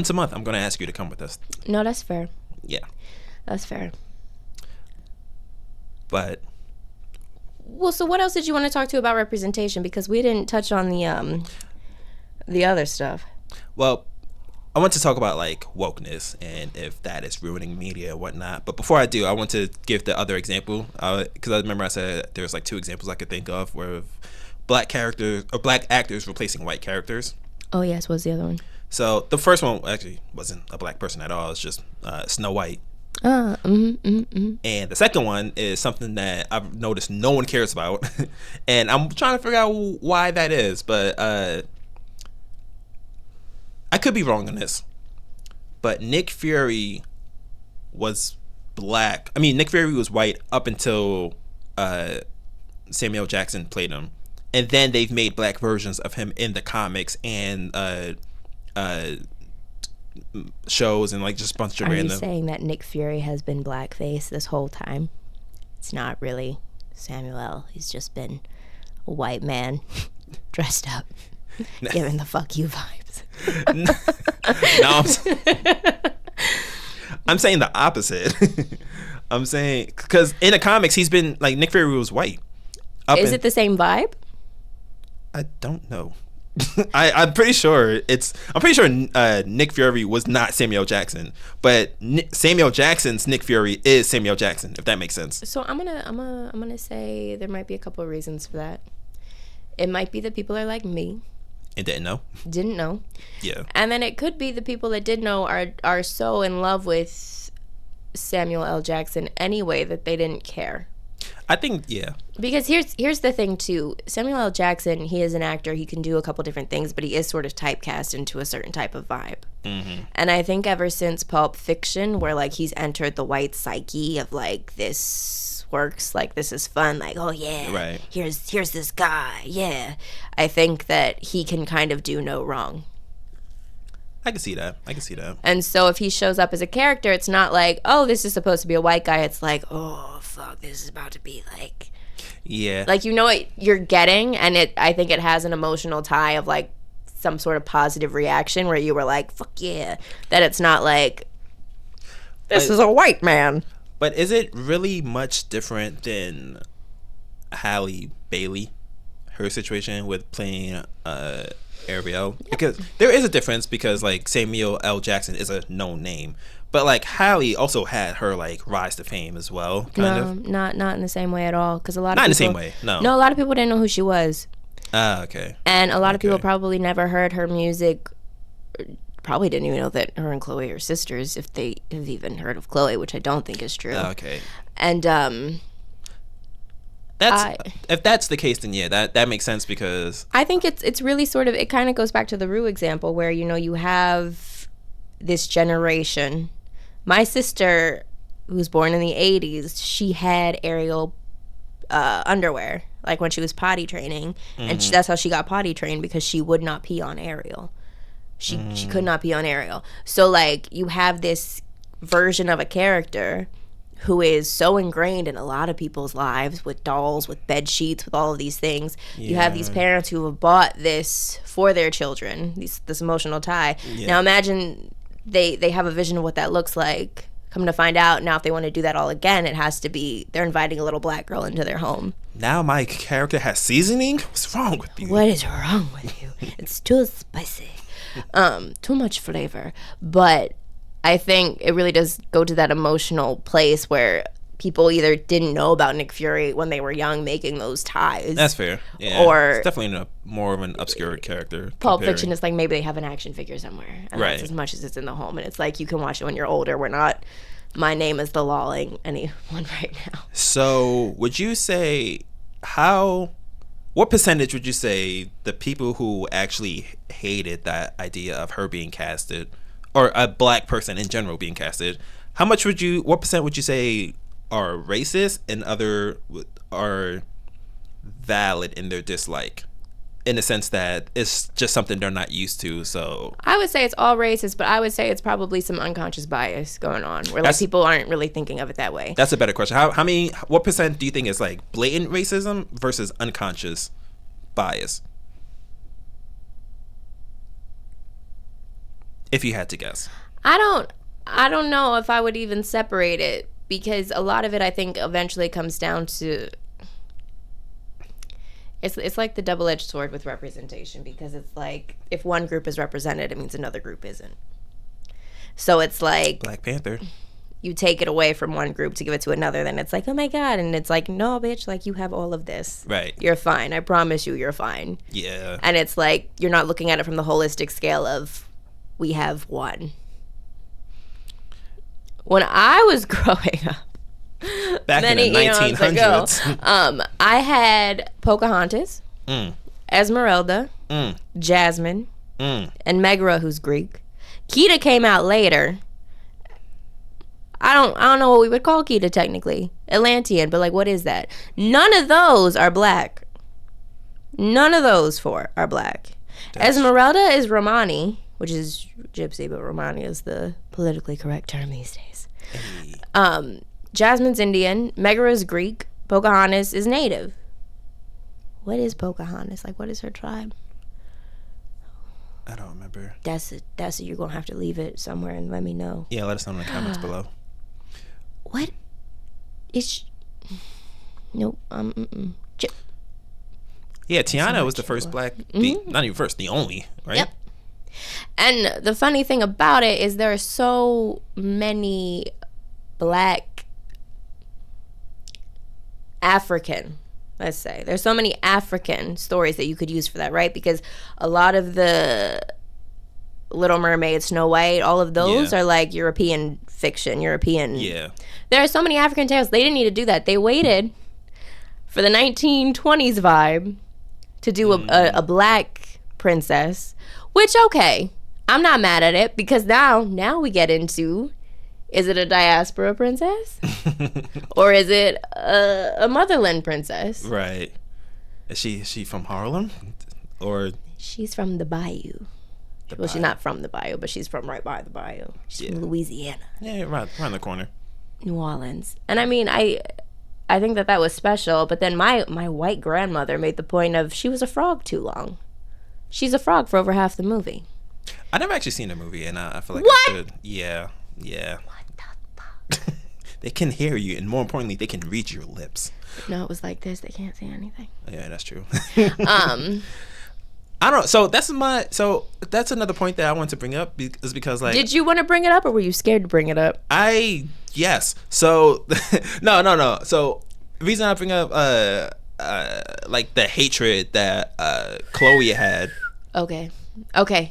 a month I'm going to ask you to come with us. No, that's fair. Yeah. That's fair. But well, so what else did you want to talk to about representation? Because we didn't touch on the other stuff. Well, I want to talk about like wokeness and if that is ruining media and whatnot. But before I do, I want to give the other example, because I remember I said there's like 2 examples I could think of where black actors replacing white characters. Oh yes, what's the other one? So the first one actually wasn't a black person at all. It's just Snow White. And the second one is something that I've noticed no one cares about, and I'm trying to figure out why that is. But I could be wrong on this, but Nick Fury was black. I mean, Nick Fury was white up until Samuel Jackson played him, and then they've made black versions of him in the comics and shows and like just a bunch of random. Are you saying that Nick Fury has been blackface this whole time? It's not really Samuel. He's just been a white man dressed up, giving the fuck you vibes. No, I'm saying the opposite. I'm saying because in the comics he's been like Nick Fury was white. Is it the same vibe? I don't know. I'm pretty sure Nick Fury was not Samuel Jackson, but Samuel Jackson's Nick Fury is Samuel Jackson, if that makes sense. So I'm gonna say there might be a couple of reasons for that. It might be that people are like me and didn't know. Yeah. And then it could be the people that did know are so in love with Samuel L. Jackson anyway that they didn't care. I think, yeah. Because here's the thing too. Samuel L. Jackson, he is an actor. He can do a couple different things, but he is sort of typecast into a certain type of vibe. Mm-hmm. And I think ever since Pulp Fiction, where like he's entered the white psyche of like this works, like this is fun, like oh yeah, right. Here's this guy, yeah. I think that he can kind of do no wrong. I can see that. And so if he shows up as a character, it's not like, oh, this is supposed to be a white guy. It's like, oh, fuck, this is about to be like... Yeah. Like, you know what you're getting, and I think it has an emotional tie of, like, some sort of positive reaction where you were like, fuck yeah. That it's not like, this is a white man. But is it really much different than Halle Bailey, her situation with playing... Ariel? Yep. Because there is a difference because like Samuel L. Jackson is a known name, but like Halle also had her like rise to fame as well. Not in the same way at all. Because a lot of not people, in the same way. No, a lot of people didn't know who she was. Okay. And a lot of people probably never heard her music. Probably didn't even know that her and Chloe are sisters, if they have even heard of Chloe, which I don't think is true. Okay. And if that's the case, then yeah, that makes sense because I think it's really sort of, it kind of goes back to the Rue example where, you know, you have this generation. My sister, who was born in the 80s, she had Ariel underwear, like when she was potty training, and that's how she got potty trained, because she would not pee on Ariel. She could not pee on Ariel. So like you have this version of a character who is so ingrained in a lot of people's lives with dolls, with bed sheets, with all of these things. Yeah. You have these parents who have bought this for their children, this emotional tie. Yeah. Now imagine they have a vision of what that looks like. Come to find out, now if they want to do that all again, it has to be, they're inviting a little black girl into their home. Now my character has seasoning? What's wrong with you? What is wrong with you? It's too spicy. Too much flavor. But I think it really does go to that emotional place where people either didn't know about Nick Fury when they were young making those ties. That's fair. Yeah. Or it's definitely more of an obscure character. Pulp Fiction is like maybe they have an action figure somewhere. And that's as much as it's in the home. And it's like you can watch it when you're older. We're not My Name is the Lawing anyone right now. So would you say what percentage would you say the people who actually hated that idea of her being casted, or a black person in general being casted, what percent would you say are racist and other are valid in their dislike, in the sense that it's just something they're not used to? So I would say it's all racist, but I would say it's probably some unconscious bias going on where like people aren't really thinking of it that way. That's a better question. What percent do you think is like blatant racism versus unconscious bias, if you had to guess? I don't know if I would even separate it, because a lot of it I think eventually comes down to it's like the double-edged sword with representation, because it's like if one group is represented, it means another group isn't. So it's like Black Panther. You take it away from one group to give it to another, then it's like, oh my God. And it's like, no, bitch, like you have all of this. Right. You're fine. I promise you're fine. Yeah. And it's like, you're not looking at it from the holistic scale of we have one. When I was growing up, back in the 1900s, I had Pocahontas, Esmeralda, Jasmine, and Megara, who's Greek. Kita came out later. I don't know what we would call Kita technically. Atlantean, but like what is that? None of those are black. None of those four are black. Esmeralda is Romani, which is gypsy, but Romani is the politically correct term these days. Hey. Jasmine's Indian, Megara's Greek, Pocahontas is native. What is Pocahontas? Like what is her tribe? I don't remember. That's you're gonna have to leave it somewhere and let me know. Yeah, let us know in the comments below. What is nope. Yeah, Tiana was the first black, not even first, the only, right? Yep. And the funny thing about it is there are so many black African, let's say, there's so many African stories that you could use for that, right? Because a lot of the Little Mermaid, Snow White, all of those are like European fiction, European. Yeah. There are so many African tales. They didn't need to do that. They waited for the 1920s vibe to do a black princess, which, okay, I'm not mad at it, because now we get into, is it a diaspora princess? Or is it a motherland princess? Right. Is she from Harlem? Or she's from the bayou. She's not from the bayou, but she's from right by the bayou. She's from Louisiana. Yeah, right around the corner. New Orleans. And I mean, I think that was special, but then my white grandmother made the point of she was a frog too long. She's a frog for over half the movie. I never actually seen the movie, and I feel like what? I should. Yeah. What the fuck? They can hear you, and more importantly, they can read your lips. No, it was like this. They can't see anything. Yeah, that's true. I don't. So that's another point that I want to bring up, is because like. Did you want to bring it up, or were you scared to bring it up? Yes. So no. So the reason I bring up like the hatred that Chloe had. Okay.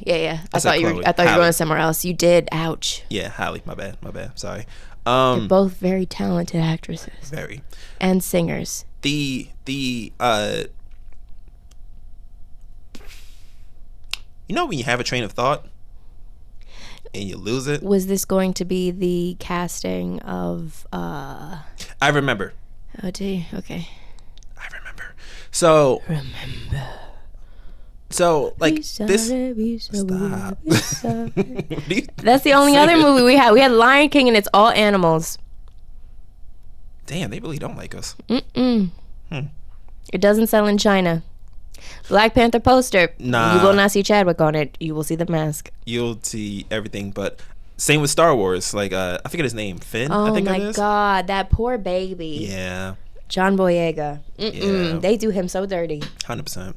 Yeah. I thought you were going somewhere else. You did. Ouch. Yeah, Hallie. My bad. Sorry. They're both very talented actresses. Very. And singers. You know when you have a train of thought and you lose it? Was this going to be the casting of I remember. Oh, gee. Okay. I remember. So like this. Stop. That's the only other movie we had. We had Lion King, and it's all animals. Damn, they really don't like us. It doesn't sell in China. Black Panther poster. Nah. You will not see Chadwick on it. You will see the mask. You'll see everything, but same with Star Wars. Like I forget his name. Finn. Oh, I think my God, that poor baby. Yeah. John Boyega. Yeah. They do him so dirty. 100%.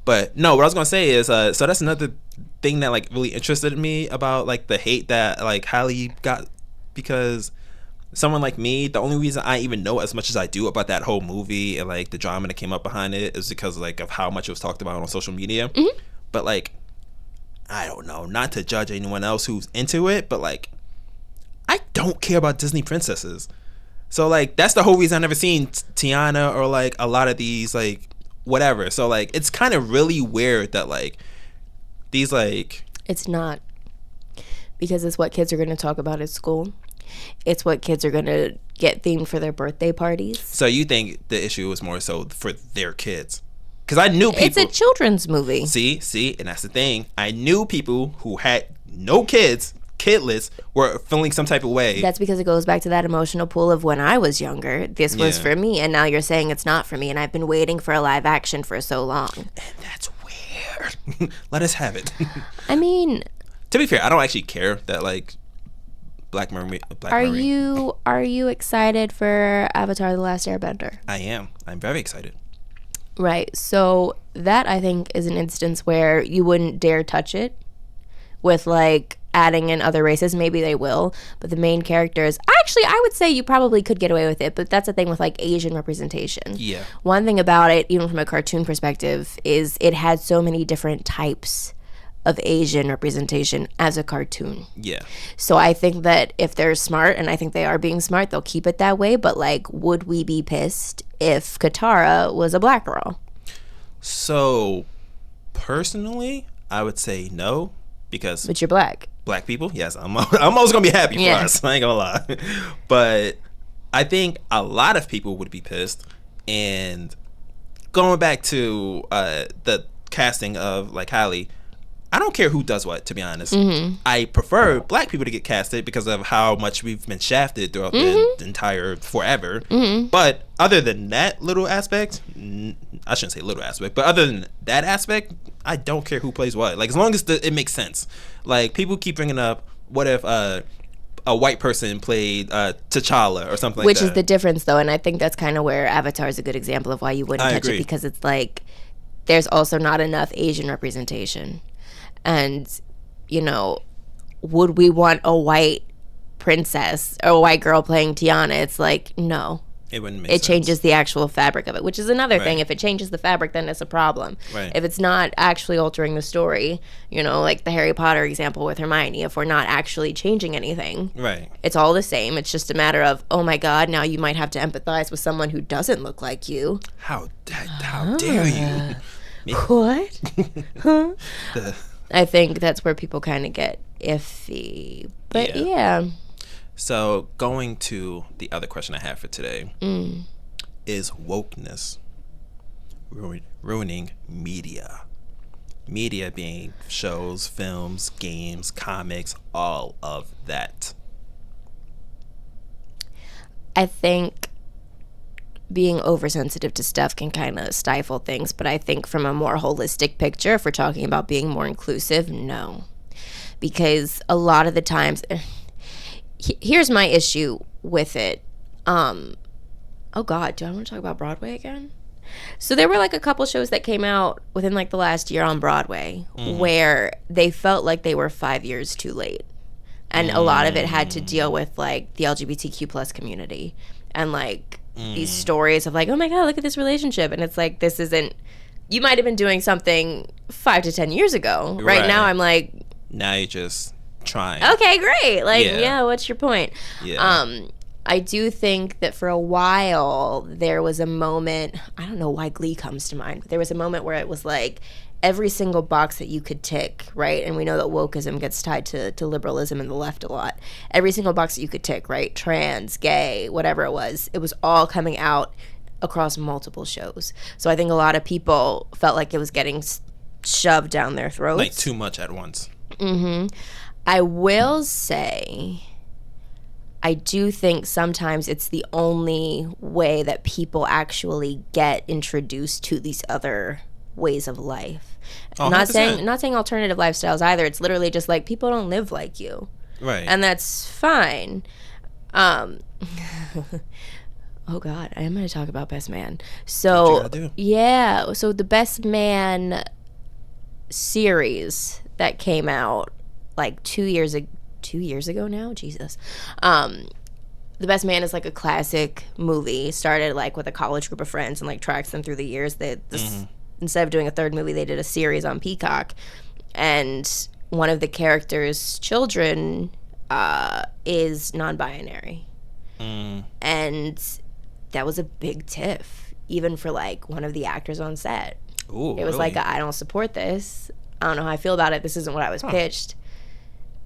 But no, what I was gonna say is, so that's another thing that like really interested me about like the hate that like Hallie got, because someone like me, the only reason I even know as much as I do about that whole movie and like the drama that came up behind it is because like of how much it was talked about on social media. Mm-hmm. But like, I don't know, not to judge anyone else who's into it, but like, I don't care about Disney princesses. So like, that's the whole reason I've never seen Tiana or like a lot of these like whatever. So like, it's kind of really weird that like these like. It's not, because it's what kids are going to talk about at school. It's what kids are going to get themed for their birthday parties. So you think the issue was more so for their kids? Because I knew people. It's a children's movie. See, and that's the thing. I knew people who had no kids, kidless, were feeling some type of way. That's because it goes back to that emotional pool of when I was younger. This was for me, and now you're saying it's not for me, and I've been waiting for a live action for so long. And that's weird. Let us have it. I mean, to be fair, I don't actually care that like Black Mermaid. Are you excited for Avatar: The Last Airbender? I am. I'm very excited. Right. So that, I think, is an instance where you wouldn't dare touch it with like adding in other races. Maybe they will, but the main characters, actually, I would say you probably could get away with it, but that's the thing with like Asian representation. Yeah. One thing about it, even from a cartoon perspective, is it had so many different types of Asian representation as a cartoon. Yeah. So I think that if they're smart, and I think they are being smart, they'll keep it that way. But like, would we be pissed if Katara was a black girl? So personally, I would say no, because. But you're black. Black people, yes, I'm always gonna be happy for us. I ain't gonna lie, but I think a lot of people would be pissed. And going back to the casting of like Halle, I don't care who does what, to be honest. Mm-hmm. I prefer black people to get casted because of how much we've been shafted throughout the entire forever. Mm-hmm. But other than that little aspect, I shouldn't say little aspect, but other than that aspect, I don't care who plays what. Like, as long as it makes sense. Like, people keep bringing up, what if a white person played T'Challa or something like that? Which is the difference, though, and I think that's kind of where Avatar is a good example of why you wouldn't touch it, because it's like there's also not enough Asian representation. And, you know, would we want a white princess or a white girl playing Tiana? It's like, no. It wouldn't make sense. It changes the actual fabric of it, which is another thing. If it changes the fabric, then it's a problem. Right. If it's not actually altering the story, you know, like the Harry Potter example with Hermione, if we're not actually changing anything, it's all the same. It's just a matter of, oh my God, now you might have to empathize with someone who doesn't look like you. How dare you? What? Huh? I think that's where people kind of get iffy. But yeah. So going to the other question I have for today is wokeness ruining media? Media being shows, films, games, comics, all of that. I think being oversensitive to stuff can kind of stifle things, but I think from a more holistic picture, if we're talking about being more inclusive, no. Because a lot of the times, here's my issue with it. Oh God, do I want to talk about Broadway again? So there were like a couple shows that came out within like the last year on Broadway where they felt like they were 5 years too late. And a lot of it had to deal with like the LGBTQ plus community and like these stories of like, oh my God, look at this relationship. And it's like, this isn't, you might have been doing something 5 to 10 years ago. Right now I'm like, now you're just trying. Okay, great. Like, what's your point? Yeah. I do think that for a while there was a moment, I don't know why Glee comes to mind, but there was a moment where it was like every single box that you could tick, right? And we know that wokeism gets tied to liberalism and the left a lot. Every single box that you could tick, right? Trans, gay, whatever it was all coming out across multiple shows. So I think a lot of people felt like it was getting shoved down their throats. Like too much at once. Mm-hmm. I will say, I do think sometimes it's the only way that people actually get introduced to these other ways of life. Oh, not saying alternative lifestyles either. It's literally just like people don't live like you. Right. And that's fine. Oh God, I am going to talk about Best Man. So yeah, so the Best Man series that came out like 2 years ago now, Jesus. The Best Man is like a classic movie. Started like with a college group of friends and like tracks them through the years. Instead of doing a third movie, they did a series on Peacock, and one of the characters' children is non-binary, and that was a big tiff, even for like one of the actors on set. Ooh, it was really? like, I don't support this. I don't know how I feel about it. This isn't what I was pitched.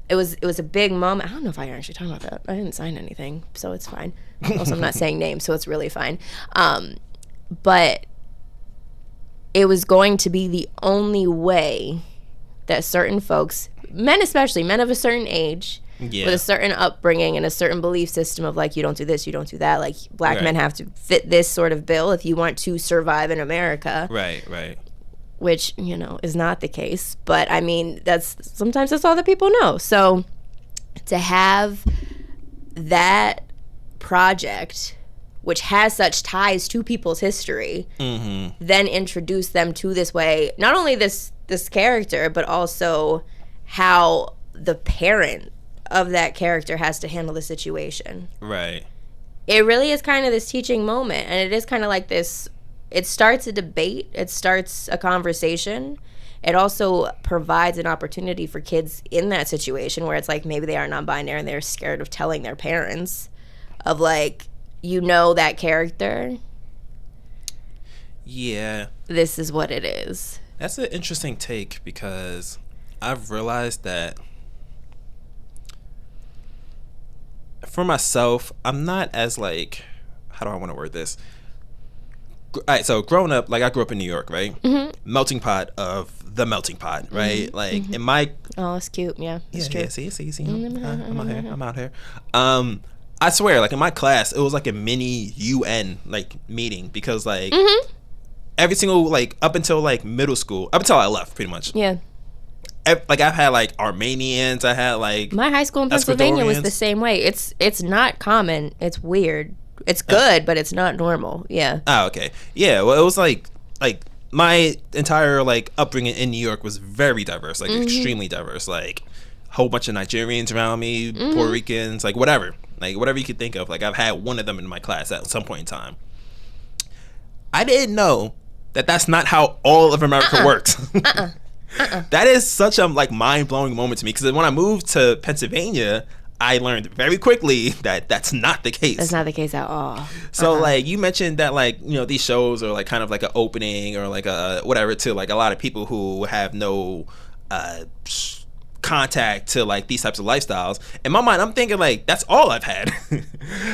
It was a big moment. I don't know if I can actually talk about that. I didn't sign anything, so it's fine. Also, I'm not saying names, so it's really fine. But it was going to be the only way that certain folks, men especially, men of a certain age, with a certain upbringing and a certain belief system of like, you don't do this, you don't do that. Like, black men have to fit this sort of bill if you want to survive in America. Right. Which, you know, is not the case. But I mean, sometimes that's all that people know. So to have that project, which has such ties to people's history, then introduce them to this way, not only this character, but also how the parent of that character has to handle the situation. Right. It really is kind of this teaching moment, and it is kind of like this. It starts a debate. It starts a conversation. It also provides an opportunity for kids in that situation where it's like maybe they are non-binary and they're scared of telling their parents of like, you know, that character. Yeah. This is what it is. That's an interesting take because I've realized that for myself, I'm not as like, how do I want to word this? All right, so growing up, like I grew up in New York, right? Melting pot of the melting pot, right? Like in my it's cute, yeah. It's true. See, I'm out here. I swear, like in my class, it was like a mini UN like meeting because like every single like up until like middle school, up until I left, pretty much. Yeah. Like I've had like Armenians, I had like my high school in Pennsylvania was the same way. It's not common. It's weird. It's good, but it's not normal. Yeah. Oh, okay. Yeah. Well, it was like my entire like upbringing in New York was very diverse, like extremely diverse. Like a whole bunch of Nigerians around me, Puerto Ricans, like whatever you could think of. Like I've had one of them in my class at some point in time. I didn't know that that's not how all of America works. That is such a like mind-blowing moment to me because when I moved to Pennsylvania, I learned very quickly that that's not the case. That's not the case at all. So like you mentioned that like, you know, these shows are like kind of like an opening or like a whatever to like a lot of people who have no contact to like these types of lifestyles. In my mind, I'm thinking like that's all I've had.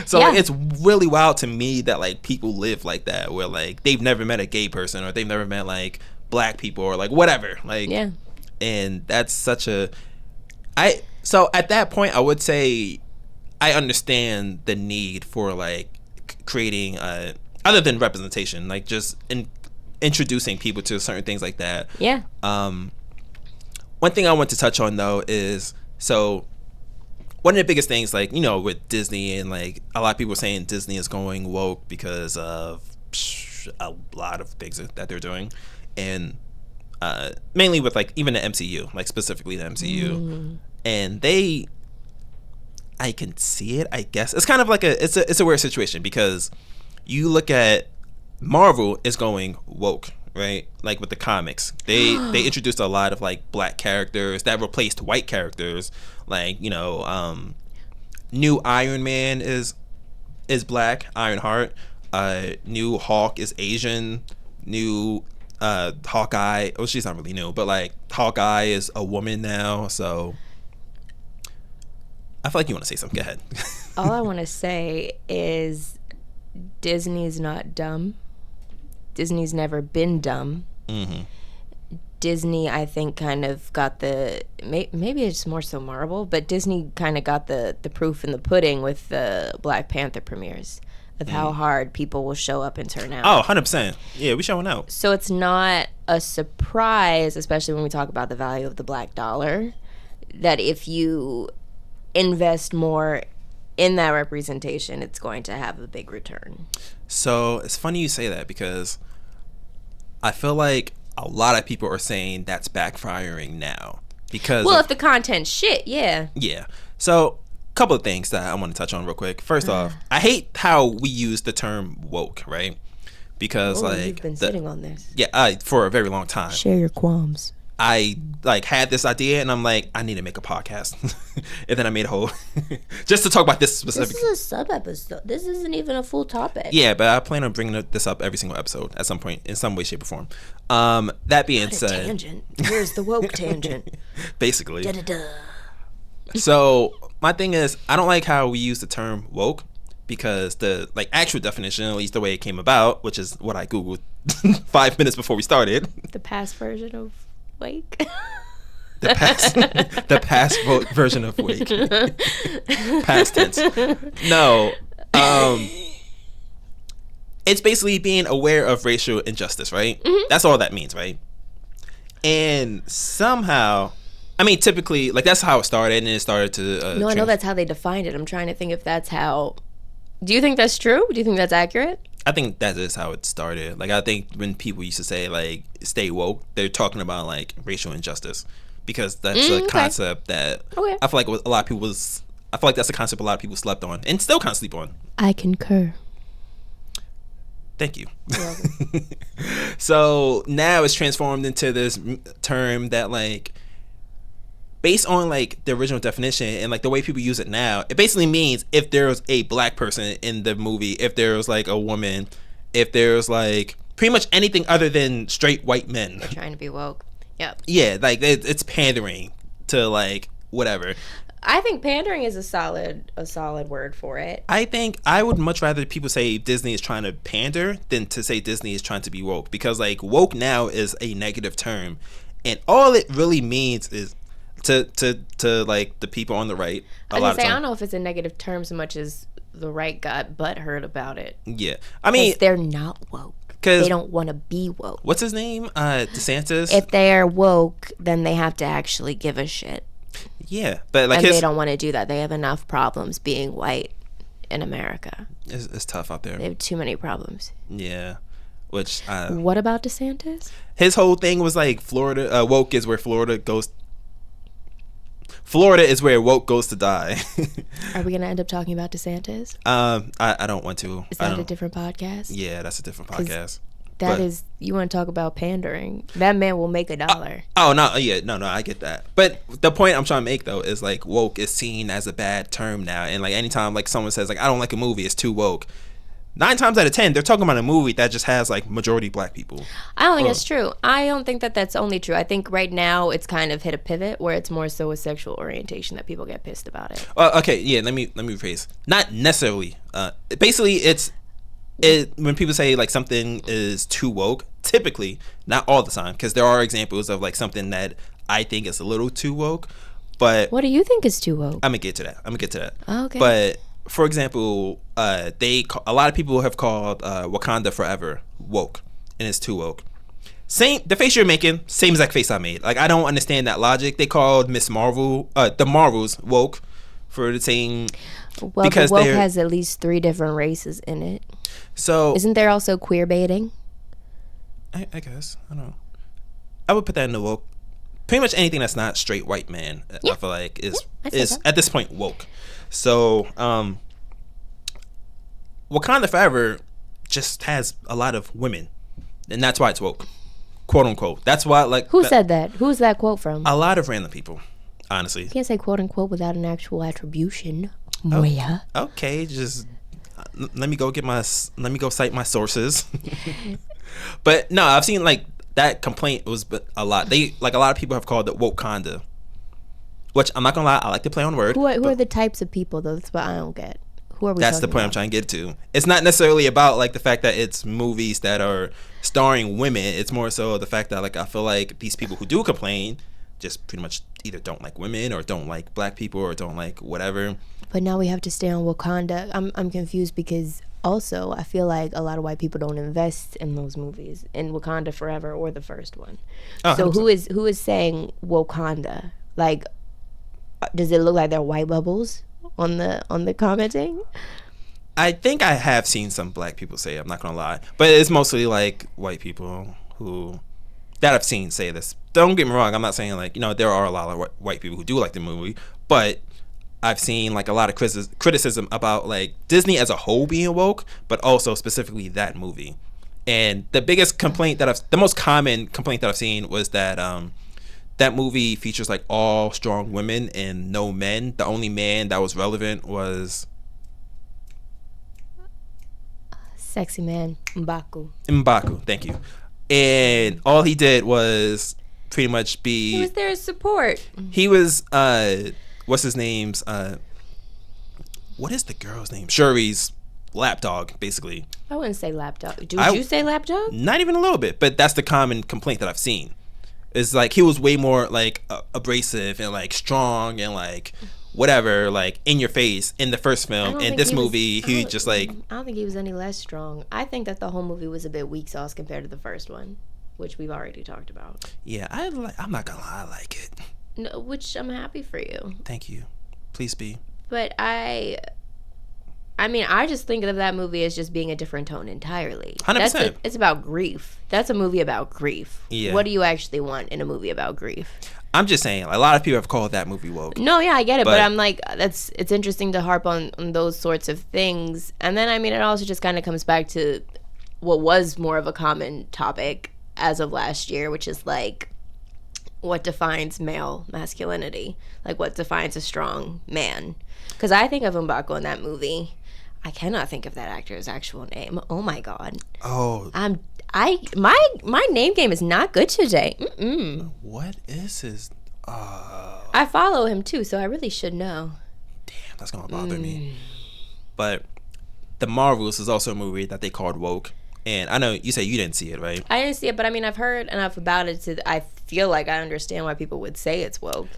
So like, it's really wild to me that like people live like that where like they've never met a gay person or they've never met like black people or like whatever. Like and that's such a So at that point, I would say I understand the need for like creating, other than representation, like just introducing people to certain things like that. Yeah. One thing I want to touch on though is, so one of the biggest things, like, you know, with Disney and like a lot of people saying Disney is going woke because of a lot of things that they're doing, and mainly with like even the MCU, like specifically the MCU. And I can see it, I guess. It's kind of like it's a weird situation because you look at Marvel is going woke, right? Like with the comics, they introduced a lot of like black characters that replaced white characters. Like, you know, new Iron Man is black, Ironheart. New Hulk is Asian. New Hawkeye. Oh, she's not really new, but like Hawkeye is a woman now. So I feel like you want to say something. Go ahead. All I want to say is Disney's not dumb. Disney's never been dumb. Disney, I think, kind of got maybe it's more so Marvel, but Disney kind of got the proof in the pudding with the Black Panther premieres of how hard people will show up and turn out. Oh, 100%. Yeah, we showing out. So it's not a surprise, especially when we talk about the value of the black dollar, that if you invest more in that representation, it's going to have a big return. So it's funny you say that because I feel like a lot of people are saying that's backfiring now because if the content's shit, yeah. So couple of things that I want to touch on real quick. First off, I hate how we use the term woke, right? Because you've been sitting on this. Yeah, for a very long time. Share your qualms. I had this idea and I'm like, I need to make a podcast. And then I made a whole just to talk about this specific. This is a sub episode. This isn't even a full topic. Yeah, but I plan on bringing this up every single episode at some point in some way, shape, or form. That being said, tangent. Here's the woke tangent. Basically. Da-da-da. So my thing is, I don't like how we use the term woke because the actual definition, at least the way it came about, which is what I googled 5 minutes before we started. The past version of wake. The past version of wake. Past tense. No. It's basically being aware of racial injustice, right? Mm-hmm. That's all that means, right? And somehow, I mean, typically, that's how it started, and it started to. No, I know that's how they defined it. I'm trying to think if that's how. Do you think that's true? Do you think that's accurate? I think that is how it started. I think when people used to say stay woke, they're talking about racial injustice, because that's a concept that I feel like a lot of people I feel like that's a concept a lot of people slept on and still kind of sleep on. I concur. Thank you. So now it's transformed into this term that based on the original definition and the way people use it now, it basically means if there's a black person in the movie, if there's a woman, if there's pretty much anything other than straight white men. They're trying to be woke. Yep. Yeah, it's pandering to whatever. I think pandering is a solid word for it. I think I would much rather people say Disney is trying to pander than to say Disney is trying to be woke, because woke now is a negative term, and all it really means is to the people on the right. I don't know if it's a negative term so much as the right got butthurt about it. Yeah, I mean they're not woke. They don't want to be woke. What's his name? DeSantis. If they're woke, then they have to actually give a shit. Yeah, but and they don't want to do that. They have enough problems being white in America. It's tough out there. They have too many problems. Yeah, which. What about DeSantis? His whole thing was Florida woke is where Florida goes. Florida is where woke goes to die. Are we gonna end up talking about DeSantis? I don't want to. Is that a different podcast? Yeah, that's a different podcast. You want to talk about pandering? That man will make $1. Oh no, yeah, no, I get that. But the point I'm trying to make though is woke is seen as a bad term now, and anytime someone says I don't like a movie, it's too woke. 9 times out of 10, they're talking about a movie that just has majority black people. I don't think that's true. I don't think that that's only true. I think right now it's kind of hit a pivot where it's more so a sexual orientation that people get pissed about it. Okay, yeah. Let me rephrase. Not necessarily. Basically, when people say something is too woke, typically, not all the time, because there are examples of something that I think is a little too woke. But what do you think is too woke? I'm gonna get to that. Oh, okay. But for example, a lot of people have called Wakanda Forever woke, and it's too woke. The face you're making, same exact face I made. I don't understand that logic. They called Miss Marvel, the Marvels woke for the same. Well, because the woke has at least 3 different races in it. So isn't there also queer baiting? I guess I don't know. I would put that in the woke. Pretty much anything that's not straight white man, yeah. I feel is at this point woke. So Wakanda Forever just has a lot of women, and that's why it's woke, quote unquote. That's why who said that? Who's that quote from? A lot of random people, honestly. You can't say quote unquote without an actual attribution. Moya. Okay, just let me go cite my sources. But no, I've seen that complaint was a lot. A lot of people have called it Wakanda, which I'm not gonna lie, I like to play on word. Who are the types of people though? That's what I don't get. Who are we? That's the point I'm trying to get to. It's not necessarily about the fact that it's movies that are starring women. It's more so the fact that I feel like these people who do complain just pretty much either don't like women or don't like black people or don't like whatever. But now we have to stay on Wakanda. I'm confused because also I feel like a lot of white people don't invest in those movies, in Wakanda Forever or the first one. Oh, so who is saying Wakanda? Does it look like they're white bubbles on the commenting? I think I have seen some black people say it, I'm not gonna lie, but it's mostly white people who that I've seen say this. Don't get me wrong, I'm not saying there are a lot of white people who do like the movie, but I've seen like a lot of criticism about like Disney as a whole being woke, but also specifically that movie. And the most common complaint that I've seen was that that movie features like all strong women and no men. The only man that was relevant was sexy man M'Baku. Thank you. And all he did was pretty much he was there as support. He was what's his name's what is the girl's name? Shuri's lapdog, basically. I wouldn't say lapdog. Would you say lapdog? Not even a little bit, but that's the common complaint that I've seen. It's like he was way more like abrasive and like strong and like whatever, like in your face in the first film. In this movie, he just like I don't think he was any less strong. I think that the whole movie was a bit weak sauce compared to the first one, which we've already talked about. Yeah, I'm not gonna lie, I like it. No, which I'm happy for you. Thank you. Please be. But I mean, I just think of that movie as just being a different tone entirely. 100%. It's about grief. That's a movie about grief. Yeah. What do you actually want in a movie about grief? I'm just saying, a lot of people have called that movie woke. No, yeah, I get it, but I'm like, it's interesting to harp on those sorts of things. And then, I mean, it also just kind of comes back to what was more of a common topic as of last year, which is like, what defines male masculinity? Like, what defines a strong man? Because I think of M'Baku in that movie. I cannot think of that actor's actual name. Oh my god. Oh. My name game is not good today. What is his? I follow him too, so I really should know. Damn, that's gonna bother me. But The Marvels is also a movie that they called woke, and I know you say you didn't see it, right? I didn't see it, but I mean, I've heard enough about it I feel like I understand why people would say it's woke.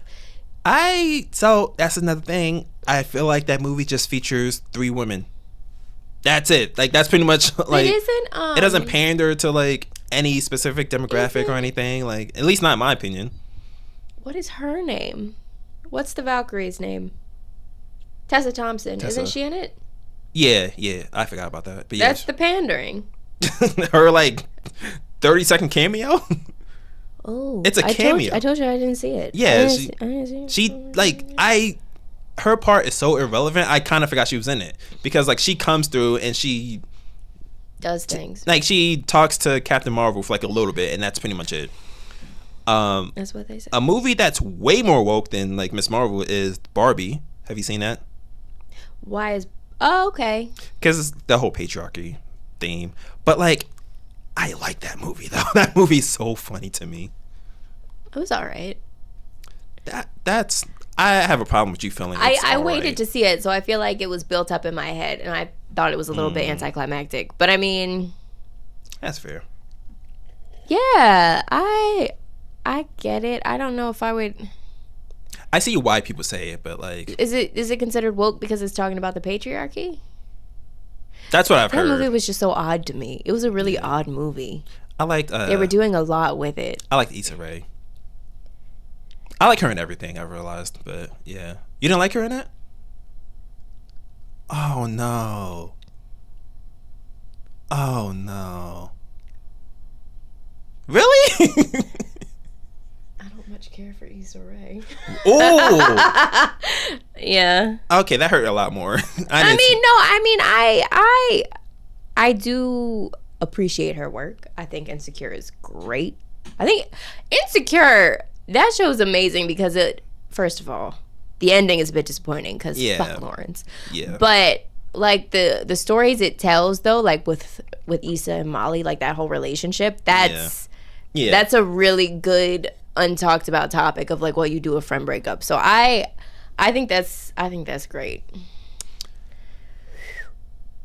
So that's another thing. I feel like that movie just features 3 women. That's it. Like that's pretty much like it doesn't pander to like any specific demographic or anything. Like at least not in my opinion. What is her name? What's the Valkyrie's name? Tessa Thompson. Isn't she in it? Yeah. I forgot about that. But that's the pandering. Her like 30-second cameo. Oh, it's a cameo. I told you I didn't see it. Yeah, she like her part is so irrelevant. I kind of forgot she was in it because like she comes through and she does things. Like she talks to Captain Marvel for like a little bit, and that's pretty much it. That's what they say. A movie that's way more woke than like Miss Marvel is Barbie. Have you seen that? Why is? Oh, okay. Because it's the whole patriarchy theme, but like I like that movie though. That movie's so funny to me. It was all right. That's. I have a problem with you feeling. I waited to see it, so I feel like it was built up in my head, and I thought it was a little bit anticlimactic. But I mean, that's fair. Yeah, I get it. I don't know if I would. I see why people say it, but like, is it considered woke because it's talking about the patriarchy? That's what I've heard. That movie was just so odd to me. It was a really odd movie. I liked. They were doing a lot with it. I liked Issa Rae. I like her in everything, I realized, but yeah. You didn't like her in that? Oh no. Really? I don't much care for Issa Rae. Oh. Yeah. Okay, that hurt a lot more. I do appreciate her work. I think Insecure is great. I think Insecure, that show is amazing because first of all, the ending is a bit disappointing because fuck Lawrence. Yeah. But like the stories it tells though, like with Issa and Molly, like that whole relationship, that's a really good untalked about topic of like what you do a friend breakup. So I think that's great.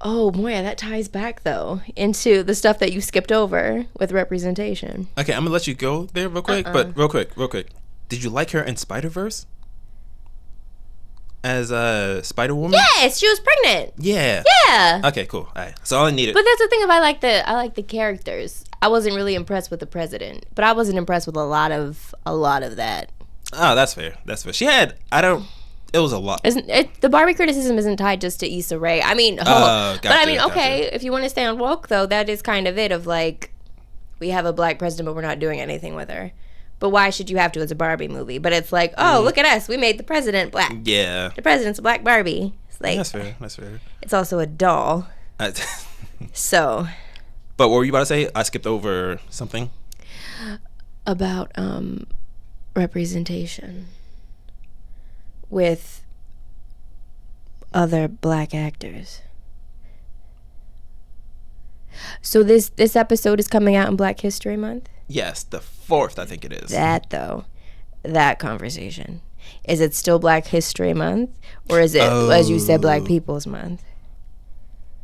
Oh boy, that ties back though into the stuff that you skipped over with representation. Okay, I'm gonna let you go there real quick, but real quick. Did you like her in Spider-Verse? As a Spider-Woman? Yes, she was pregnant. Yeah. Yeah. Okay, cool. All right, so all I needed. But that's the thing. I like the characters. I wasn't really impressed with the president, but I wasn't impressed with a lot of that. Oh, that's fair. She had. It was a lot. The Barbie criticism isn't tied just to Issa Rae. I mean, gotcha. If you want to stay on woke though, that is kind of it. Of like, we have a black president, but we're not doing anything with her. But why should you have to? It's a Barbie movie. But it's like, oh, look at us. We made the president black. Yeah. The president's a black Barbie. It's like, that's fair. It's also a doll. So. But what were you about to say? I skipped over something. About representation with other black actors. So this episode is coming out in Black History Month? Yes, the 4th, I think it is. That conversation. Is it still Black History Month? Or is it, as you said, Black People's Month?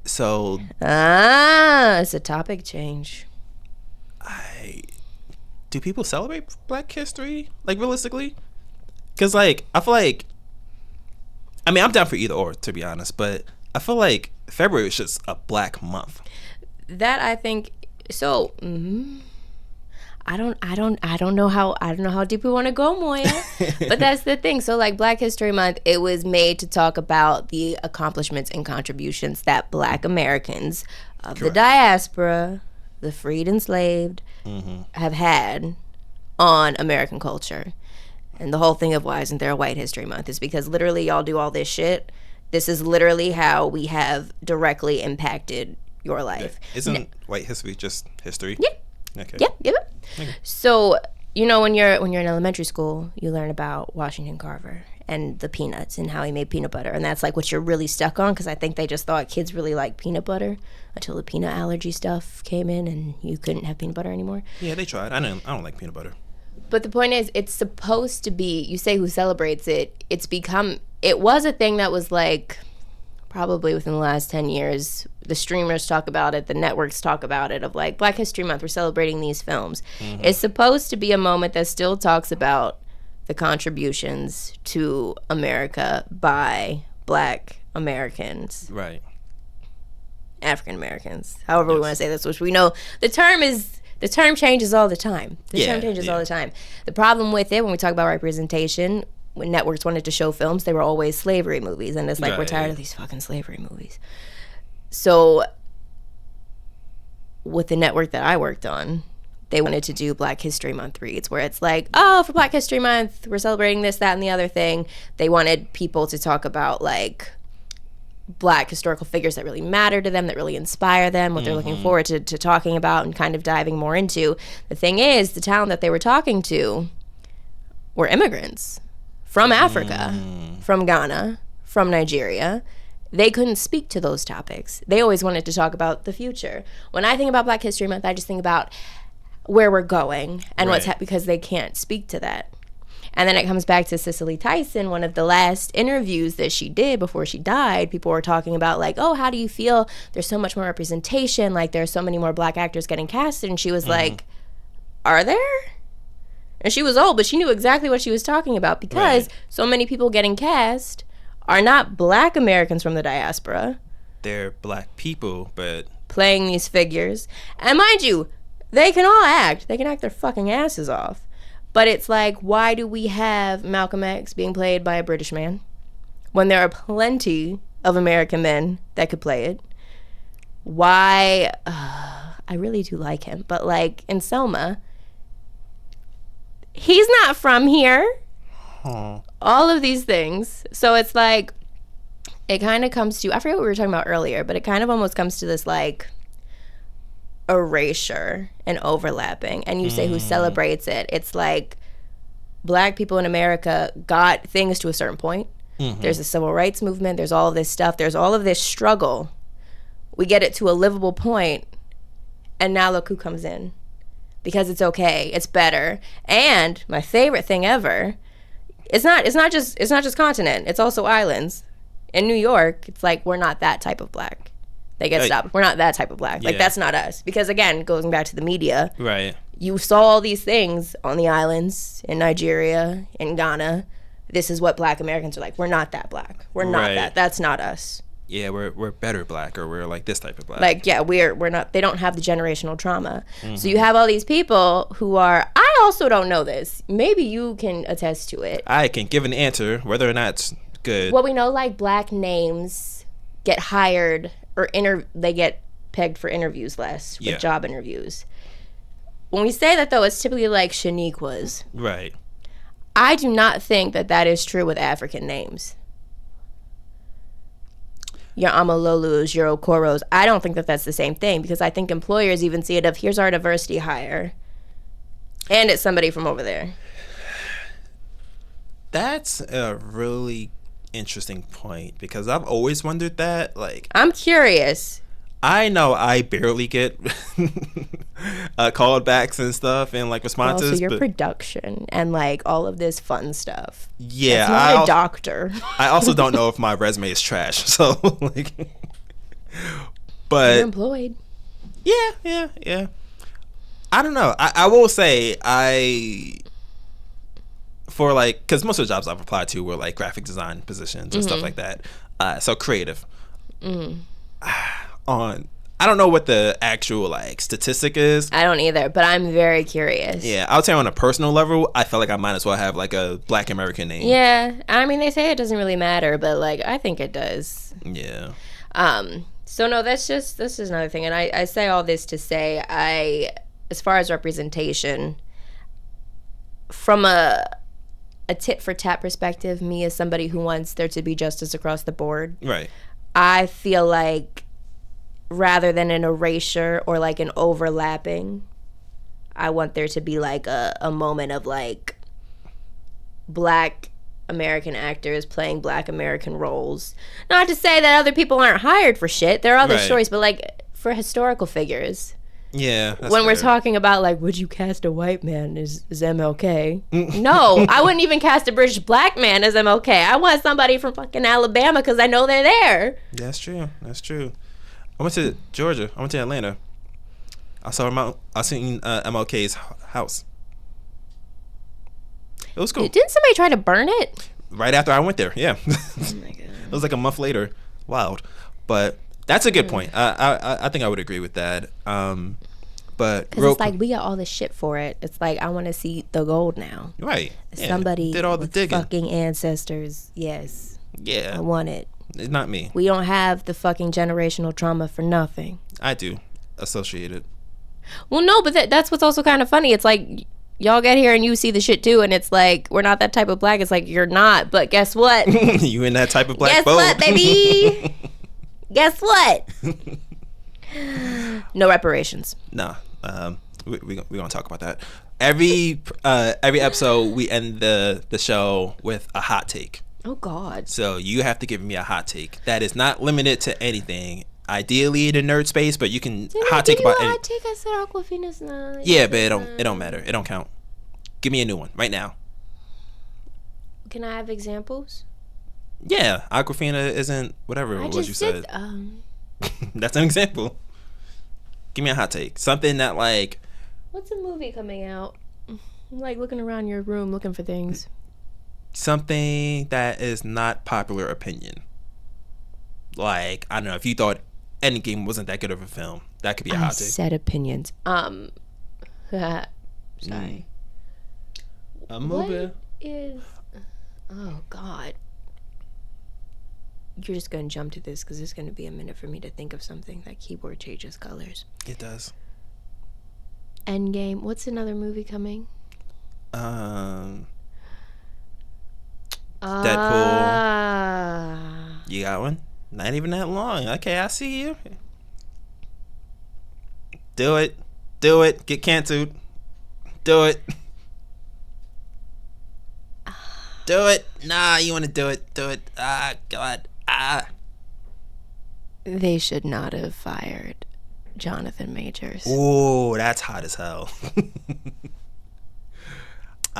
So... it's a topic change. Do people celebrate Black History? Like, realistically? Because, like, I feel like... I mean, I'm down for either or, to be honest. But I feel like February is just a black month. That, I think... So... I don't know how deep we want to go, Moya. But that's the thing. So like Black History Month, it was made to talk about the accomplishments and contributions that Black Americans of the diaspora, the freed enslaved, have had on American culture. And the whole thing of why isn't there a White History Month is because literally y'all do all this shit. This is literally how we have directly impacted your life. Isn't white history just history? Yeah. Okay. Yeah. Okay. So, you know, when you're in elementary school, you learn about Washington Carver and the peanuts and how he made peanut butter. And that's like what you're really stuck on because I think they just thought kids really like peanut butter until the peanut allergy stuff came in and you couldn't have peanut butter anymore. Yeah, they tried. I don't like peanut butter. But the point is, it's supposed to be, you say who celebrates it, it was a thing that was like, probably within the last 10 years, the streamers talk about it, the networks talk about it, of like, Black History Month, we're celebrating these films. It's supposed to be a moment that still talks about the contributions to America by Black Americans. Right. African Americans. However we want to say this, which we know the term changes all the time. The term changes all the time. The problem with it, when we talk about representation, when networks wanted to show films, they were always slavery movies. And it's like, we're tired of these fucking slavery movies. So with the network that I worked on, they wanted to do Black History Month reads where it's like, oh, for Black History Month, we're celebrating this, that, and the other thing. They wanted people to talk about like Black historical figures that really matter to them, that really inspire them, what they're looking forward to talking about and kind of diving more into. The thing is, the town that they were talking to were immigrants from Africa, from Ghana, from Nigeria. They couldn't speak to those topics. They always wanted to talk about the future. When I think about Black History Month, I just think about where we're going and what's because they can't speak to that. And then it comes back to Cicely Tyson, one of the last interviews that she did before she died. People were talking about like, oh, how do you feel? There's so much more representation. Like there's so many more Black actors getting casted. And she was like, are there? And she was old, but she knew exactly what she was talking about because so many people getting cast are not Black Americans from the diaspora. They're Black people, but playing these figures. And mind you, they can all act. They can act their fucking asses off. But it's like, why do we have Malcolm X being played by a British man when there are plenty of American men that could play it? Why? I really do like him. But like in Selma, he's not from here. All of these things. So it's like, it kind of comes to, I forget what we were talking about earlier, but it kind of almost comes to this like erasure and overlapping. And you say who celebrates it. It's like Black people in America got things to a certain point. There's the civil rights movement. There's all of this stuff. There's all of this struggle. We get it to a livable point, and now look who comes in. Because it's okay. It's better. And my favorite thing ever, it's not just continent. It's also islands. In New York, it's like we're not that type of Black. They get stopped. We're not that type of Black. Like that's not us. Because again, going back to the media, right? You saw all these things on the islands, in Nigeria, in Ghana. This is what Black Americans are like. We're not that Black. We're not that. That's not us. Yeah, we're better Black, or we're like this type of Black. Like, yeah, we're not. They don't have the generational trauma. So you have all these people who are. I also don't know this. Maybe you can attest to it. I can give an answer whether or not it's good. Well, we know like Black names get hired or they get pegged for interviews less with job interviews. when we say that, though, it's typically like Shaniquas. Right. I do not think that is true with African names. Your Amalolus, your Okoros. I don't think that that's the same thing, because I think employers even see it of, here's our diversity hire, and it's somebody from over there. That's a really interesting point, because I've always wondered that. Like, I'm curious. I know I barely get callbacks and stuff and like responses. Also, your production and like all of this fun stuff. Yeah, it's not a doctor. I also don't know if my resume is trash. So like, but you're employed. Yeah. I don't know. I will say for like, because most of the jobs I've applied to were like graphic design positions and stuff like that. So creative. I don't know what the actual like statistic is. I don't either, but I'm very curious. Yeah, I would say on a personal level, I feel like I might as well have like a Black American name. Yeah, I mean, they say it doesn't really matter, but like I think it does. Yeah. So no, this is another thing, and I say all this to say, as far as representation, from a tit for tat perspective, me as somebody who wants there to be justice across the board, right? I feel like, rather than an erasure or like an overlapping, I want there to be like a moment of like Black American actors playing Black American roles. Not to say that other people aren't hired for shit. There are other stories, but like for historical figures. Yeah. When we're talking about like, would you cast a white man as MLK? No, I wouldn't even cast a British Black man as MLK. I want somebody from fucking Alabama because I know they're there. That's true. I went to Georgia. I went to Atlanta. I seen MLK's house. It was cool. Didn't somebody try to burn it? Right after I went there, yeah. Oh my God. It was like a month later. Wild. But that's a good point. I think I would agree with that. But because it's like we got all this shit for it. It's like, I want to see the gold now. Right. Yeah. Somebody did all the digging. Fucking ancestors. Yes. Yeah. I want it. It's not me. We don't have the fucking generational trauma for nothing. I do associate it. Well, no, but that's what's also kind of funny. It's like, y'all get here and you see the shit too, and it's like, we're not that type of Black. It's like, you're not, but guess what? You in that type of Black guess boat. What, baby? Guess what? No reparations. No. We're gonna talk about that. Every episode we end the show with a hot take. Oh God. So you have to give me a hot take that is not limited to anything. Ideally the nerd space, but you can hot take about hot take? I said Aquafina's not. Yeah, but it don't matter. It don't count. Give me a new one right now. Can I have examples? Yeah, Aquafina isn't whatever it was you said. That's an example. Give me a hot take. Something that like. What's a movie coming out? I'm like looking around your room looking for things. Something that is not popular opinion. Like, I don't know, if you thought Endgame wasn't that good of a film, that could be a hot take. Said opinions. Sorry. A movie. What is? Oh God. You're just gonna jump to this because it's gonna be a minute for me to think of something. That keyboard changes colors. It does. Endgame. What's another movie coming? Deadpool. You got one? Not even that long. Okay, I see you. Do it. Get canceled. Do it. Do it. Nah, you want to do it. Ah, God. Ah. They should not have fired Jonathan Majors. Ooh, that's hot as hell.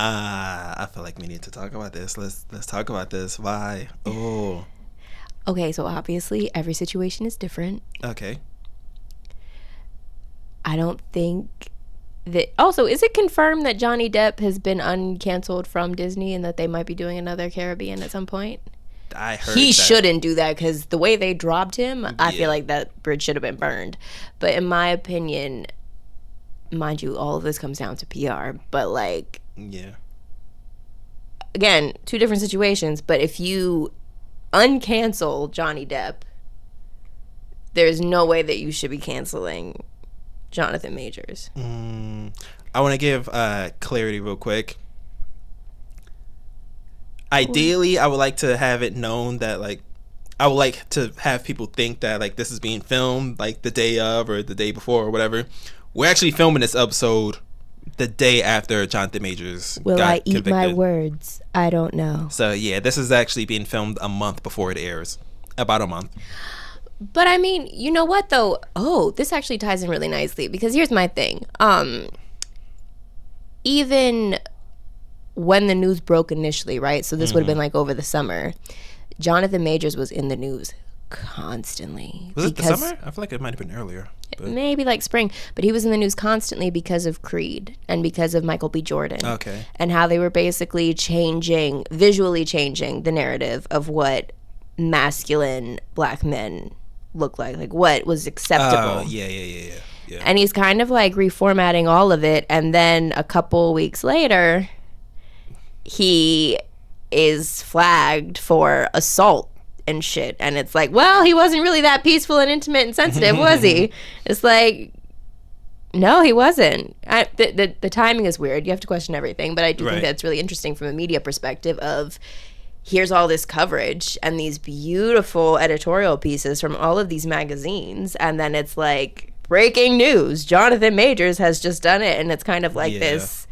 I feel like we need to talk about this. Let's talk about this. Why? Oh. Okay, so obviously every situation is different. Okay. I don't think that. Also, is it confirmed that Johnny Depp has been uncanceled from Disney and that they might be doing another Caribbean at some point? I heard he that. shouldn't do that because the way they dropped him, I feel like that bridge should have been burned. But in my opinion, mind you, all of this comes down to PR. But like, yeah. Again, two different situations. But if you uncancel Johnny Depp, there's no way that you should be canceling Jonathan Majors. I want to give clarity real quick. Ideally, I would like to have it known that, like, I would like to have people think that, like, this is being filmed, like, the day of or the day before or whatever. We're actually filming this episode the day after Jonathan Majors Will got I eat convicted. my words? I don't know. So, yeah, this is actually being filmed a month before it airs. About a month. But, I mean, you know what, though? Oh, this actually ties in really nicely, because here's my thing. Even when the news broke initially, right? So this would have been, like, over the summer. Jonathan Majors was in the news constantly. Was it the summer? I feel like it might have been earlier. But. Maybe like spring. But he was in the news constantly because of Creed and because of Michael B. Jordan. Okay. And how they were basically visually changing the narrative of what masculine black men look like what was acceptable. Yeah. And he's kind of like reformatting all of it. And then a couple weeks later, he is flagged for assault and shit. And it's like, well, he wasn't really that peaceful and intimate and sensitive, was he? It's like, no, he wasn't. The timing is weird. You have to question everything. But I do think that's really interesting from a media perspective of here's all this coverage and these beautiful editorial pieces from all of these magazines. And then it's like, breaking news, Jonathan Majors has just done it. And it's kind of like this,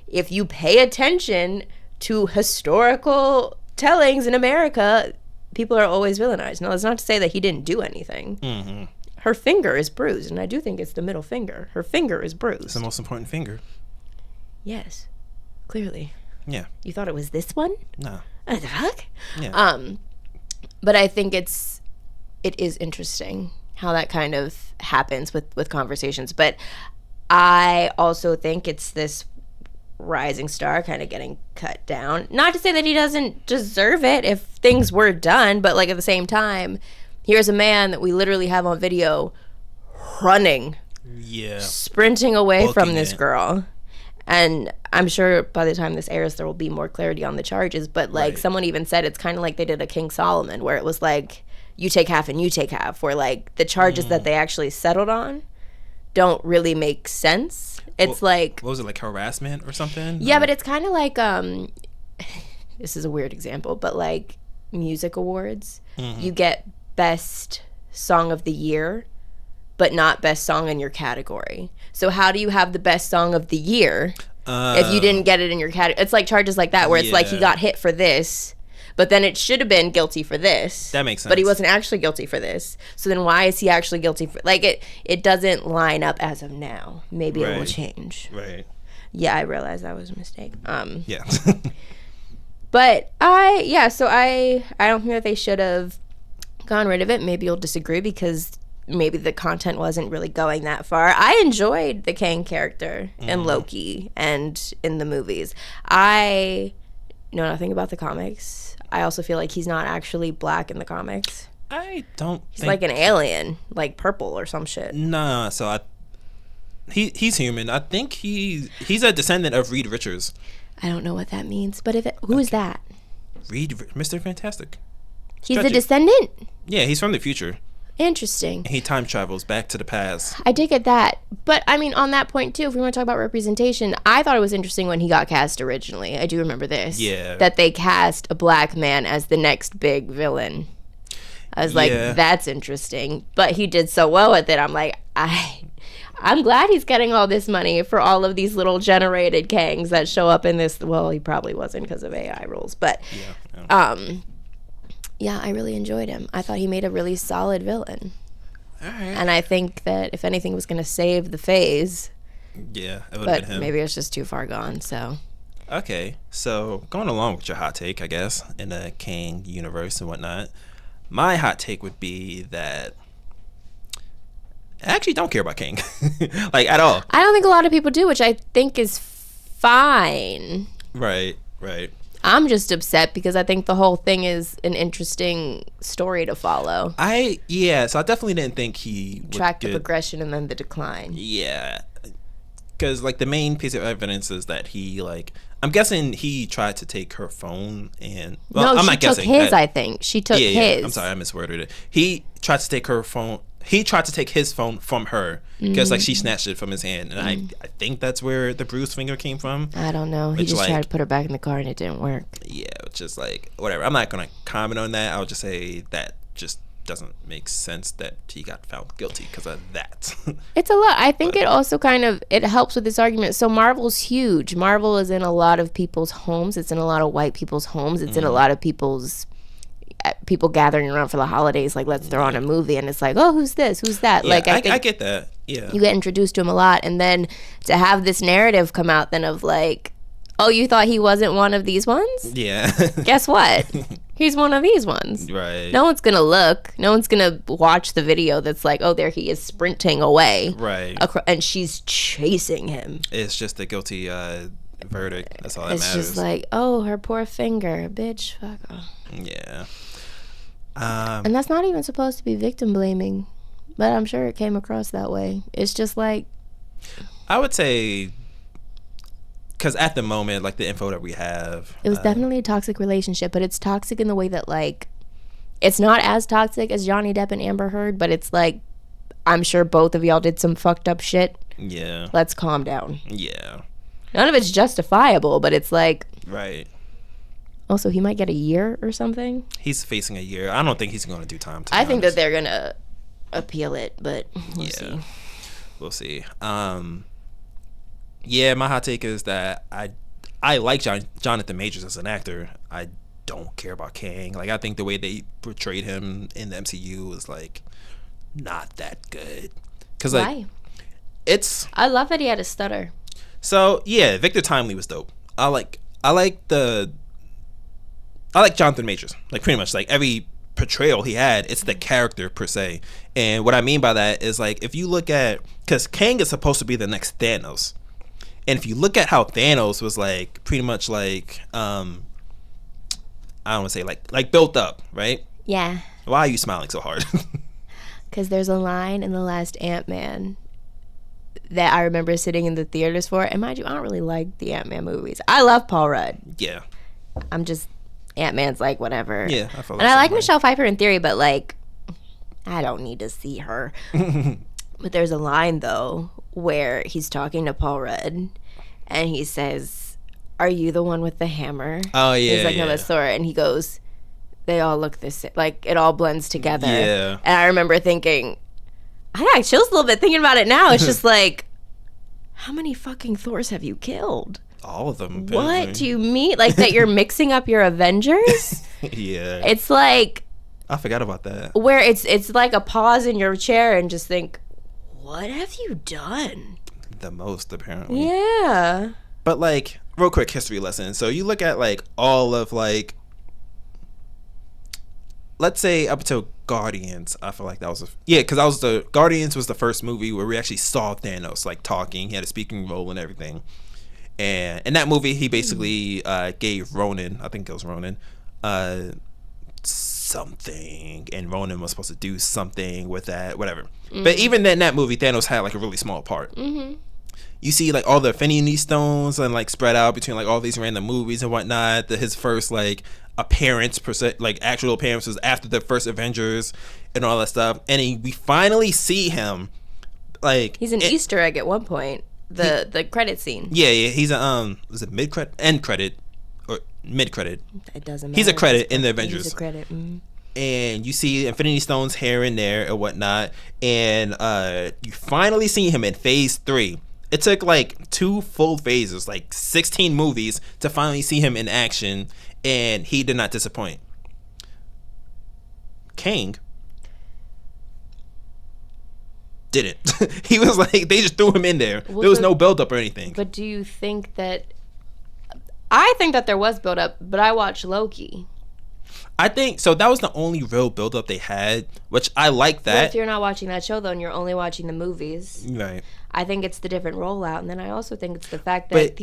if you pay attention to historical tellings in America, people are always villainized. Now, that's not to say that he didn't do anything. Mm-hmm. Her finger is bruised, and I do think it's the middle finger. Her finger is bruised. It's the most important finger. Yes, clearly. Yeah. You thought it was this one? No. What the fuck? Yeah. But I think it is interesting how that kind of happens with conversations. But I also think it's this rising star kind of getting cut down. Not to say that he doesn't deserve it if things were done, but like at the same time, here's a man that we literally have on video running, sprinting away from this girl. And I'm sure by the time this airs, there will be more clarity on the charges. But like someone even said, it's kind of like they did a King Solomon, where it was like, you take half and you take half, where like the charges that they actually settled on don't really make sense. It's like, what was it, like harassment or something? Yeah, but it's kind of like this is a weird example, but like music awards, you get best song of the year, but not best song in your category. So how do you have the best song of the year if you didn't get it in your category? It's like charges like that, where it's like he got hit for this, but then it should have been guilty for this. That makes sense. But he wasn't actually guilty for this. So then why is he actually guilty for... Like, it doesn't line up as of now. Maybe it will change. Right. Yeah, I realized that was a mistake. Yeah. But so I don't think that they should have gone rid of it. Maybe you'll disagree because maybe the content wasn't really going that far. I enjoyed the Kang character in Loki and in the movies. I know nothing about the comics. I also feel like he's not actually black in the comics. I don't He's like an alien, like purple or some shit. Nah, so he's human. I think he's a descendant of Reed Richards. I don't know what that means, but who is that? Mr. Fantastic. He's a descendant? Yeah, he's from the future. Interesting. He time travels back to the past. I did get that. But, I mean, on that point, too, if we want to talk about representation, I thought it was interesting when he got cast originally. I do remember this. Yeah. That they cast a black man as the next big villain. I was like, that's interesting. But he did so well with it. I'm like, I'm glad he's getting all this money for all of these little generated Kangs that show up in this. Well, he probably wasn't because of AI rules. But, yeah, I really enjoyed him. I thought he made a really solid villain. All right. And I think that if anything was going to save the phase, it would have been him. Maybe it's just too far gone. So, okay, so going along with your hot take, I guess, in the Kang universe and whatnot, my hot take would be that I actually don't care about Kang, like at all. I don't think a lot of people do, which I think is fine. Right. I'm just upset because I think the whole thing is an interesting story to follow. So I definitely didn't think he would track the progression and then the decline. Yeah, because like the main piece of evidence is that he I'm guessing he tried to take her phone and I'm not guessing. She took his. I think she took his. I'm sorry, I misworded it. He tried to take her phone, he tried to take his phone from her because like she snatched it from his hand, and I think that's where the bruised finger came from. I don't know. He just tried to put her back in the car and it didn't work. Yeah, just like whatever. I'm not gonna comment on that. I'll just say that just doesn't make sense that he got found guilty because of that. It's a lot. I think it also it helps with this argument. So Marvel's huge. Marvel is in a lot of people's homes. It's in a lot of white people's homes. It's in a lot of people gathering around for the holidays, like let's throw on a movie, and it's like, oh, who's this, who's that? Yeah, like I get that. Yeah, you get introduced to him a lot, and then to have this narrative come out then of like, oh, you thought he wasn't one of these ones? Yeah. Guess what? He's one of these ones. Right. No one's gonna look. No one's gonna watch the video that's like, oh, there he is sprinting away. Right. And she's chasing him. It's just a guilty verdict. That's all that matters. It's just like, oh, her poor finger, bitch. Fuck off. Yeah. And that's not even supposed to be victim blaming, but I'm sure it came across that way. It's just like, I would say, because at the moment, like the info that we have, it was definitely a toxic relationship, but it's toxic in the way that like, it's not as toxic as Johnny Depp and Amber Heard, but it's like, I'm sure both of y'all did some fucked up shit. Yeah. Let's calm down. Yeah. None of it's justifiable, but it's like, right. Also, he might get a year or something. He's facing a year. I don't think he's going to do time. I think that they're going to appeal it, but we'll see. We'll see. Yeah, my hot take is that I like Jonathan Majors as an actor. I don't care about Kang. Like, I think the way they portrayed him in the MCU is like not that good. Cause like, I love that he had a stutter. So yeah, Victor Timely was dope. I like Jonathan Majors. Like pretty much like every portrayal he had, it's the character per se. And what I mean by that is like if you look at, because Kang is supposed to be the next Thanos, and if you look at how Thanos was like pretty much like I don't want to say like built up, right? Yeah. Why are you smiling so hard? Because there's a line in the last Ant-Man that I remember sitting in the theaters for. And mind you, I don't really like the Ant-Man movies. I love Paul Rudd. Yeah. I'm just, Ant-Man's like whatever. Yeah, I feel. And I like Michelle Pfeiffer in theory, but like, I don't need to see her. But there's a line though where he's talking to Paul Rudd, and he says, "Are you the one with the hammer?" Oh yeah. He's like, "No, that's Thor," and he goes, "They all look the same. Like it all blends together." Yeah. And I remember thinking, I got chills a little bit thinking about it now. It's just like, how many fucking Thors have you killed? All of them. What do you mean? Like that you're mixing up your Avengers? Yeah. It's like, I forgot about that. Where it's like a pause in your chair and just think, what have you done? The most, apparently. Yeah. But like, real quick history lesson. So you look at like all of like, let's say up until Guardians, I feel like that was because Guardians was the first movie where we actually saw Thanos like talking. He had a speaking role and everything. And in that movie, he basically gave Ronan, I think it was Ronan, something, and Ronan was supposed to do something with that, whatever. Mm-hmm. But even then, in that movie, Thanos had like a really small part. Mm-hmm. You see like all the Infinity Stones and like spread out between like all these random movies and whatnot. His first like appearance, like actual appearance, was after the first Avengers and all that stuff. And we finally see him. Like he's an Easter egg at one point. The credit scene. Yeah, he's a was it end credit or mid credit? It doesn't matter. He's a credit in the Avengers. He's a credit. Mm-hmm. And you see Infinity Stones here and there and whatnot, and you finally see him in Phase 3. It took like 2 full phases, like 16 movies, to finally see him in action, and he did not disappoint. Kang didn't. He was like, they just threw him in there. Well, there was no build up or anything. But do you think that? I think that there was build up, but I watched Loki. I think so. That was the only real build up they had, which I like that. Well, if you're not watching that show though, and you're only watching the movies, right? I think it's the different rollout, and then I also think it's the fact that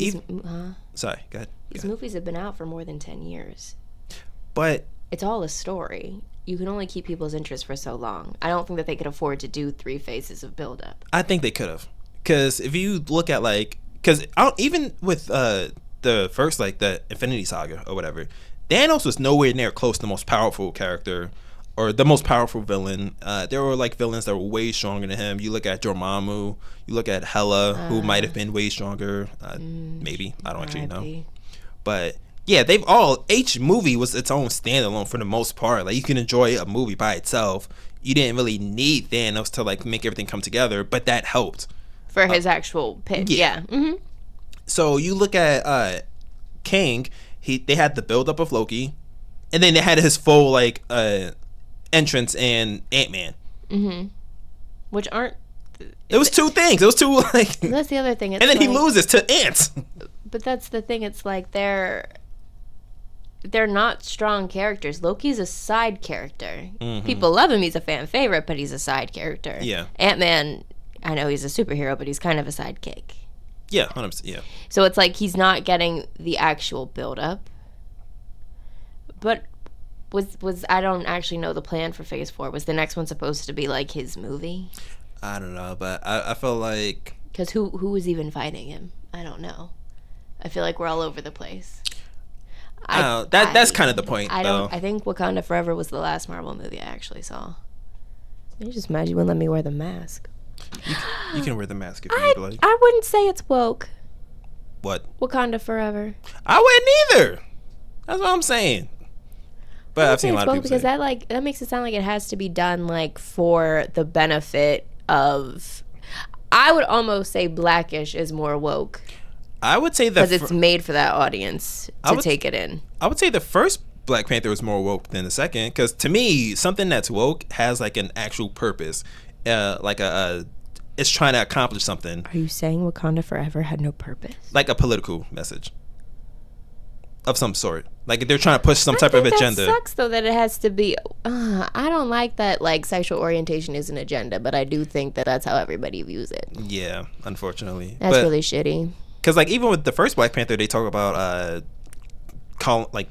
sorry, go ahead. These movies have been out for more than 10 years. But it's all a story. You can only keep people's interest for so long. I don't think that they could afford to do 3 phases of build up. I think they could have, because if you look at like, because even with the first like the Infinity Saga or whatever, Thanos was nowhere near close to the most powerful character or the most powerful villain. There were like villains that were way stronger than him. You look at Dormammu, you look at Hela, who might have been way stronger. Maybe, I don't actually know. But yeah, each movie was its own standalone for the most part. Like, you can enjoy a movie by itself. You didn't really need Thanos to like make everything come together, but that helped for his actual pitch. Yeah. Mm-hmm. So you look at King. They had the buildup of Loki, and then they had his full like entrance in Ant-Man. Mm-hmm. Which aren't. It was two things. It was two like. That's the other thing. It's and then like, he loses to ants. But that's the thing. It's like they're not strong characters. Loki's a side character. Mm-hmm. People love him. He's a fan favorite, but he's a side character. Yeah. Ant-Man, I know he's a superhero, but he's kind of a sidekick. Yeah, 100%. Yeah. So it's like he's not getting the actual build-up. But was I don't actually know the plan for Phase 4. Was the next one supposed to be like his movie? I don't know, but I feel like... Because who was even fighting him? I don't know. I feel like we're all over the place. That's kind of the point, though. I think Wakanda Forever was the last Marvel movie I actually saw. You just imagine you wouldn't let me wear the mask. You can wear the mask if you'd like. I wouldn't say it's woke. What? Wakanda Forever. I wouldn't either. That's what I'm saying. But I've seen a lot of people because that makes it sound like it has to be done like for the benefit of. I would almost say Blackish is more woke. I would say that because it's made for that audience to take it in. I would say the first Black Panther was more woke than the second, because to me, something that's woke has like an actual purpose, it's trying to accomplish something. Are you saying Wakanda Forever had no purpose? Like a political message of some sort. Like they're trying to push some type of agenda. That sucks though that it has to be. I don't like that like sexual orientation is an agenda, but I do think that that's how everybody views it. Yeah, unfortunately, that's really shitty. Because like even with the first Black Panther, they talk about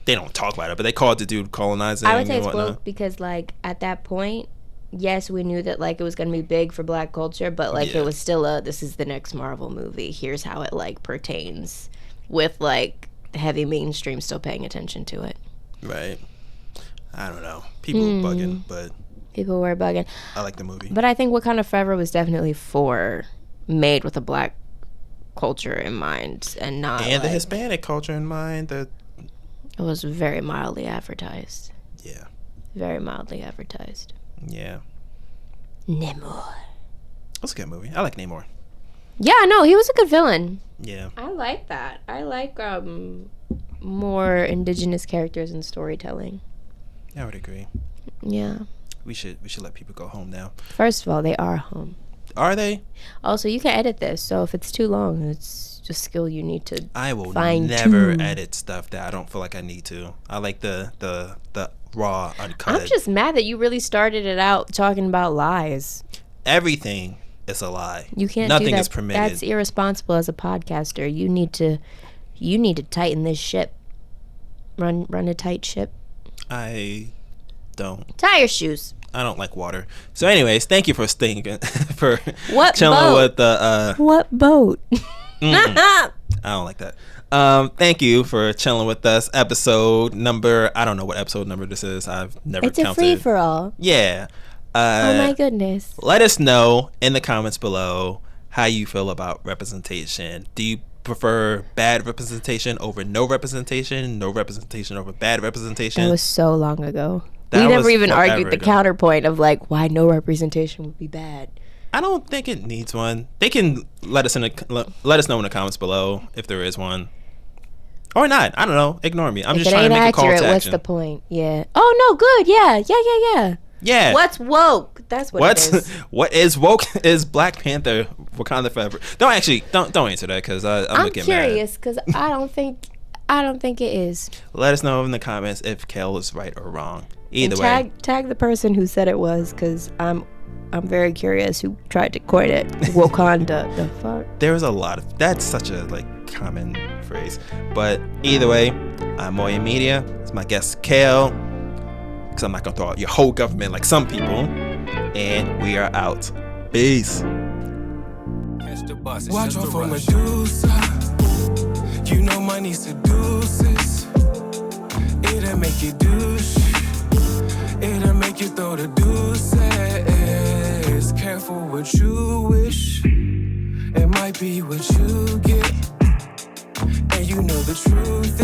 they don't talk about it, but they called the dude colonizing. I would say it's woke because like at that point, yes, we knew that like it was gonna be big for Black culture, but like it was still this is the next Marvel movie. Here's how it like pertains, with like heavy mainstream still paying attention to it. Right. I don't know. People were bugging, but people were bugging. I like the movie, but I think Wakanda Forever was definitely made with a Black culture in mind and not the Hispanic culture in mind. That it was very mildly advertised. Yeah. Very mildly advertised. Yeah. Namor. That's a good movie. I like Namor. Yeah, no, he was a good villain. Yeah. I like that. I like more indigenous characters in storytelling. I would agree. Yeah. We should let people go home now. First of all, they are home. Are they? Also, you can edit this, so if it's too long, it's just skill you need to I will never edit stuff that I don't feel like I need to. I like the raw, uncut. I'm just mad that you really started it out talking about lies. Everything is a lie. You can't Nothing do that. Is permitted. That's irresponsible as a podcaster. You need to tighten this ship. Run a tight ship. I don't. Tie your shoes. I don't like water. So anyways, thank you for staying for what chilling boat? With the what boat? I don't like that. Thank you for chilling with us. Episode number, I don't know what episode number this is. I've never counted. It's a free for all. Yeah. Oh my goodness. Let us know in the comments below how you feel about representation. Do you prefer bad representation over no representation over bad representation? That was so long ago. We never even argued the counterpoint of like why no representation would be bad. I don't think it needs one. They can let us know in the comments below if there is one, or not. I don't know. Ignore me. I'm just trying to make a call to action. What's the point? Yeah. Oh no. Good. Yeah. Yeah. What's woke? That's what it is. What is woke is Black Panther Wakanda Forever. Don't answer that because I'm curious because I don't think it is. Let us know in the comments if Kel is right or wrong. Either way, tag the person who said it was, because I'm very curious who tried to coin it. Wakanda. The fuck. There was a lot of that's such a common phrase, but either way, I'm Moya Media. It's my guest Kale, because I'm not gonna throw out your whole government like some people, and we are out. Peace. Watch out for Medusa. You know money seduces. It'll make you douche. It'll make you know the dude says, careful what you wish. It might be what you get. And you know the truth